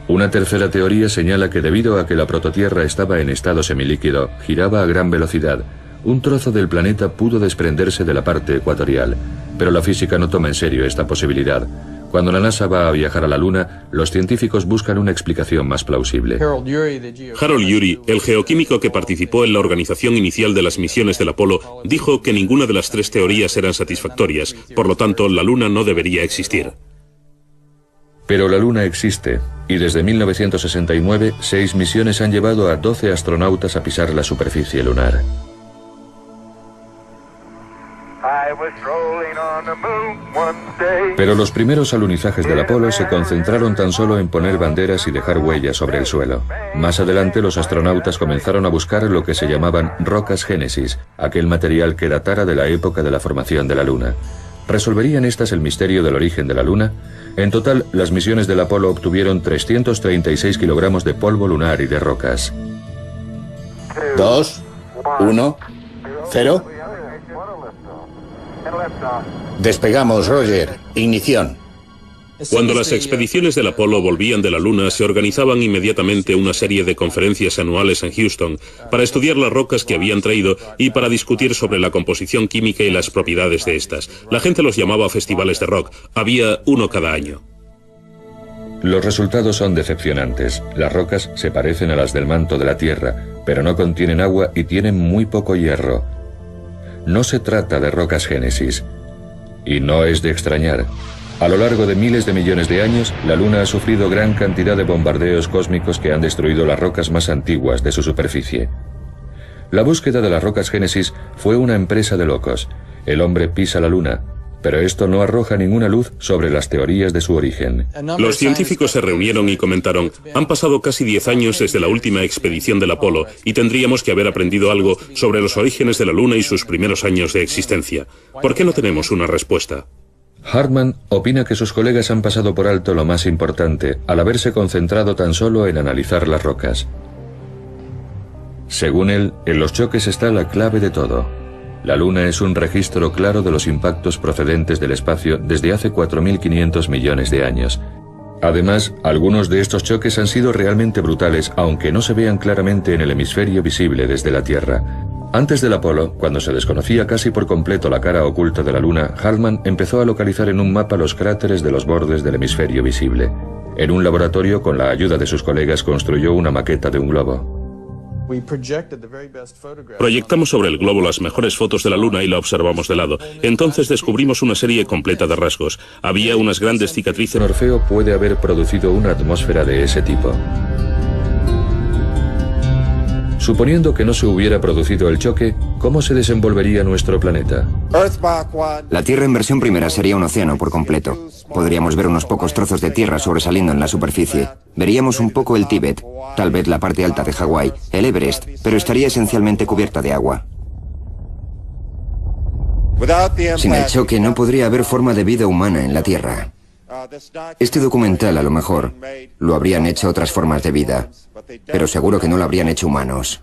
Una tercera teoría señala que debido a que la prototierra estaba en estado semilíquido, giraba a gran velocidad, un trozo del planeta pudo desprenderse de la parte ecuatorial, pero la física no toma en serio esta posibilidad. Cuando la NASA va a viajar a la Luna, los científicos buscan una explicación más plausible.
Harold Urey, el geoquímico que participó en la organización inicial de las misiones del Apolo, dijo que ninguna de las tres teorías eran satisfactorias, por lo tanto, la Luna no debería existir.
Pero la Luna existe, y desde 1969, 6 misiones han llevado a 12 astronautas a pisar la superficie lunar. Pero los primeros alunizajes del Apolo se concentraron tan solo en poner banderas y dejar huellas sobre el suelo. Más adelante los astronautas comenzaron a buscar lo que se llamaban rocas Génesis, aquel material que datara de la época de la formación de la Luna. ¿Resolverían estas el misterio del origen de la Luna? En total, las misiones del Apolo obtuvieron 336 kilogramos de polvo lunar y de rocas.
2, 1, 0. Despegamos, Roger. Ignición.
Cuando las expediciones del Apolo volvían de la Luna, se organizaban inmediatamente una serie de conferencias anuales en Houston para estudiar las rocas que habían traído y para discutir sobre la composición química y las propiedades de estas. La gente los llamaba festivales de rock. Había uno cada año.
Los resultados son decepcionantes. Las rocas se parecen a las del manto de la Tierra, pero no contienen agua y tienen muy poco hierro. No se trata de rocas Génesis. Y no es de extrañar. A lo largo de miles de millones de años, la Luna ha sufrido gran cantidad de bombardeos cósmicos que han destruido las rocas más antiguas de su superficie. La búsqueda de las rocas Génesis fue una empresa de locos. El hombre pisa la Luna, pero esto no arroja ninguna luz sobre las teorías de su origen.
Los científicos se reunieron y comentaron: han pasado casi 10 años desde la última expedición del Apolo y tendríamos que haber aprendido algo sobre los orígenes de la Luna y sus primeros años de existencia. ¿Por qué no tenemos una respuesta?
Hartman opina que sus colegas han pasado por alto lo más importante al haberse concentrado tan solo en analizar las rocas. Según él, en los choques está la clave de todo. La Luna es un registro claro de los impactos procedentes del espacio desde hace 4.500 millones de años. Además, algunos de estos choques han sido realmente brutales, aunque no se vean claramente en el hemisferio visible desde la Tierra. Antes del Apolo, cuando se desconocía casi por completo la cara oculta de la Luna, Hartmann empezó a localizar en un mapa los cráteres de los bordes del hemisferio visible. En un laboratorio, con la ayuda de sus colegas, construyó una maqueta de un globo.
Proyectamos sobre el globo las mejores fotos de la Luna y la observamos de lado. Entonces descubrimos una serie completa de rasgos. Había unas grandes cicatrices.
Orfeo puede haber producido una atmósfera de ese tipo. Suponiendo que no se hubiera producido el choque, ¿cómo se desenvolvería nuestro planeta?
La Tierra en versión primera sería un océano por completo. Podríamos ver unos pocos trozos de tierra sobresaliendo en la superficie. Veríamos un poco el Tíbet, tal vez la parte alta de Hawái, el Everest, pero estaría esencialmente cubierta de agua. Sin el choque no podría haber forma de vida humana en la Tierra. Este documental, a lo mejor, lo habrían hecho otras formas de vida, pero seguro que no lo habrían hecho humanos.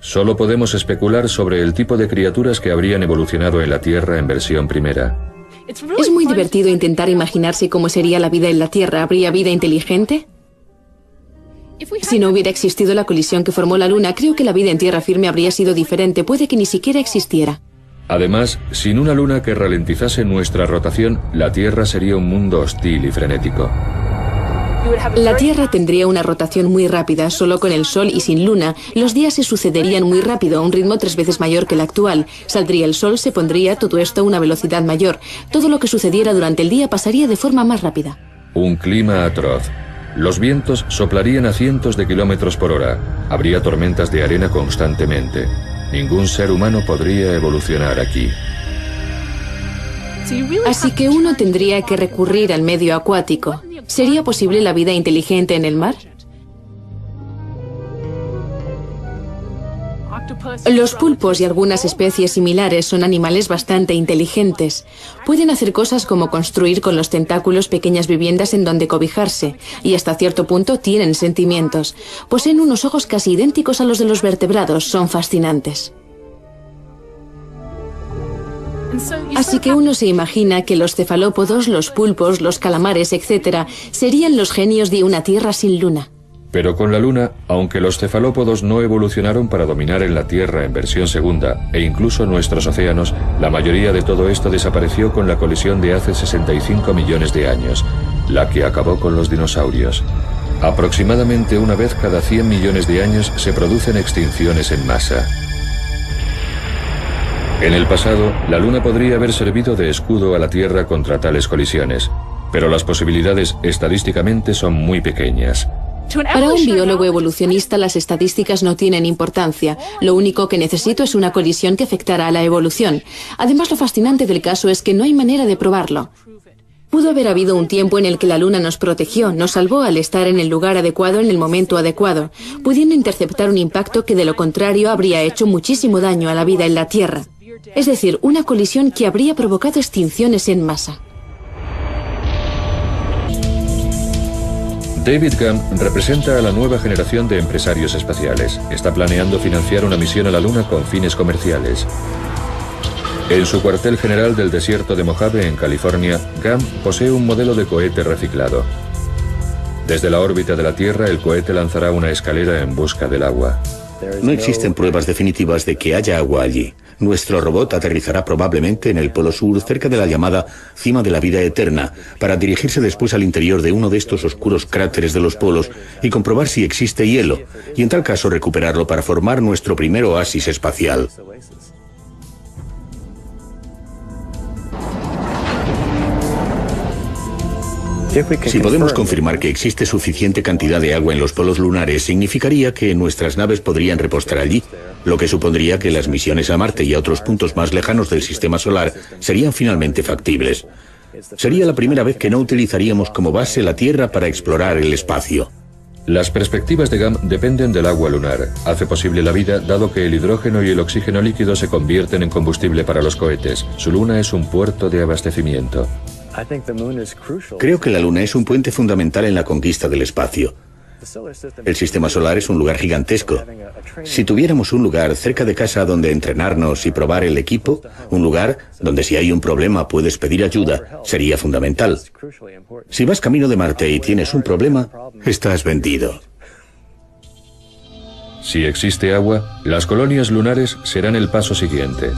Solo podemos especular sobre el tipo de criaturas que habrían evolucionado en la Tierra en versión primera.
Es muy divertido intentar imaginarse cómo sería la vida en la Tierra. ¿Habría vida inteligente? Si no hubiera existido la colisión que formó la Luna, creo que la vida en tierra firme habría sido diferente. Puede que ni siquiera existiera.
Además, sin una luna que ralentizase nuestra rotación, la Tierra sería un mundo hostil y frenético.
La Tierra tendría una rotación muy rápida, solo con el Sol y sin luna. Los días se sucederían muy rápido, a un ritmo 3 veces mayor que el actual. Saldría el Sol, se pondría todo esto a una velocidad mayor. Todo lo que sucediera durante el día pasaría de forma más rápida.
Un clima atroz. Los vientos soplarían a cientos de kilómetros por hora. Habría tormentas de arena constantemente. Ningún ser humano podría evolucionar aquí.
Así que uno tendría que recurrir al medio acuático. ¿Sería posible la vida inteligente en el mar? Los pulpos y algunas especies similares son animales bastante inteligentes. Pueden hacer cosas como construir con los tentáculos pequeñas viviendas en donde cobijarse, y hasta cierto punto tienen sentimientos. Poseen unos ojos casi idénticos a los de los vertebrados, son fascinantes. Así que uno se imagina que los cefalópodos, los pulpos, los calamares, etc., serían los genios de una Tierra sin luna.
Pero con la Luna, aunque los cefalópodos no evolucionaron para dominar en la Tierra en versión segunda, e incluso nuestros océanos, la mayoría de todo esto desapareció con la colisión de hace 65 millones de años, la que acabó con los dinosaurios. Aproximadamente una vez cada 100 millones de años se producen extinciones en masa. En el pasado, la Luna podría haber servido de escudo a la Tierra contra tales colisiones, pero las posibilidades estadísticamente son muy pequeñas.
Para un biólogo evolucionista, las estadísticas no tienen importancia. Lo único que necesito es una colisión que afectara a la evolución. Además, lo fascinante del caso es que no hay manera de probarlo. Pudo haber habido un tiempo en el que la Luna nos protegió, nos salvó al estar en el lugar adecuado en el momento adecuado, pudiendo interceptar un impacto que de lo contrario habría hecho muchísimo daño a la vida en la Tierra. Es decir, una colisión que habría provocado extinciones en masa.
David Gumb representa a la nueva generación de empresarios espaciales. Está planeando financiar una misión a la Luna con fines comerciales. En su cuartel general del desierto de Mojave, en California, Gumb posee un modelo de cohete reciclado. Desde la órbita de la Tierra, el cohete lanzará una escalera en busca del agua.
No existen pruebas definitivas de que haya agua allí. Nuestro robot aterrizará probablemente en el Polo Sur, cerca de la llamada Cima de la Vida Eterna, para dirigirse después al interior de uno de estos oscuros cráteres de los polos y comprobar si existe hielo, y en tal caso recuperarlo para formar nuestro primer oasis espacial. Si podemos confirmar que existe suficiente cantidad de agua en los polos lunares, significaría que nuestras naves podrían repostar allí, lo que supondría que las misiones a Marte y a otros puntos más lejanos del sistema solar serían finalmente factibles. Sería la primera vez que no utilizaríamos como base la Tierra para explorar el espacio.
Las perspectivas de Gumb dependen del agua lunar. Hace posible la vida, dado que el hidrógeno y el oxígeno líquido se convierten en combustible para los cohetes. Su luna es un puerto de abastecimiento.
Creo que la Luna es un puente fundamental en la conquista del espacio. El sistema solar es un lugar gigantesco. Si tuviéramos un lugar cerca de casa donde entrenarnos y probar el equipo, un lugar donde si hay un problema puedes pedir ayuda, sería fundamental. Si vas camino de Marte y tienes un problema, estás vendido.
Si existe agua, las colonias lunares serán el paso siguiente.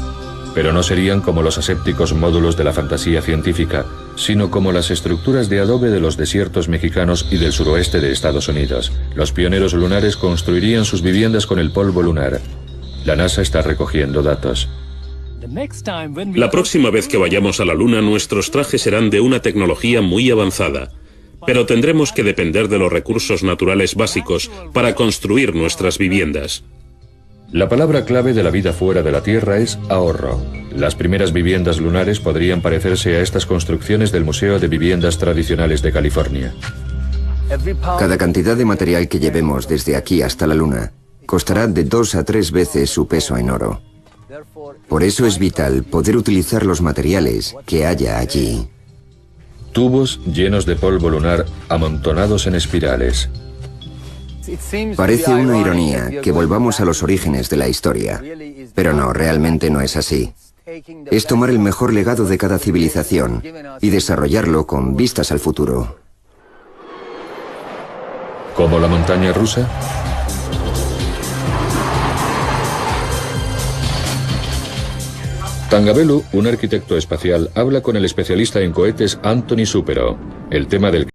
Pero no serían como los asépticos módulos de la fantasía científica, sino como las estructuras de adobe de los desiertos mexicanos y del suroeste de Estados Unidos. Los pioneros lunares construirían sus viviendas con el polvo lunar. La NASA está recogiendo datos.
La próxima vez que vayamos a la Luna, nuestros trajes serán de una tecnología muy avanzada. Pero tendremos que depender de los recursos naturales básicos para construir nuestras viviendas.
La palabra clave de la vida fuera de la Tierra es ahorro. Las primeras viviendas lunares podrían parecerse a estas construcciones del Museo de Viviendas Tradicionales de California.
Cada cantidad de material que llevemos desde aquí hasta la Luna costará de 2 a 3 veces su peso en oro. Por eso es vital poder utilizar los materiales que haya allí.
Tubos llenos de polvo lunar amontonados en espirales.
Parece una ironía que volvamos a los orígenes de la historia, pero no, realmente no es así. Es tomar el mejor legado de cada civilización y desarrollarlo con vistas al futuro.
¿Como la montaña rusa? Tangabelu, un arquitecto espacial, habla con el especialista en cohetes Anthony Supero. El tema del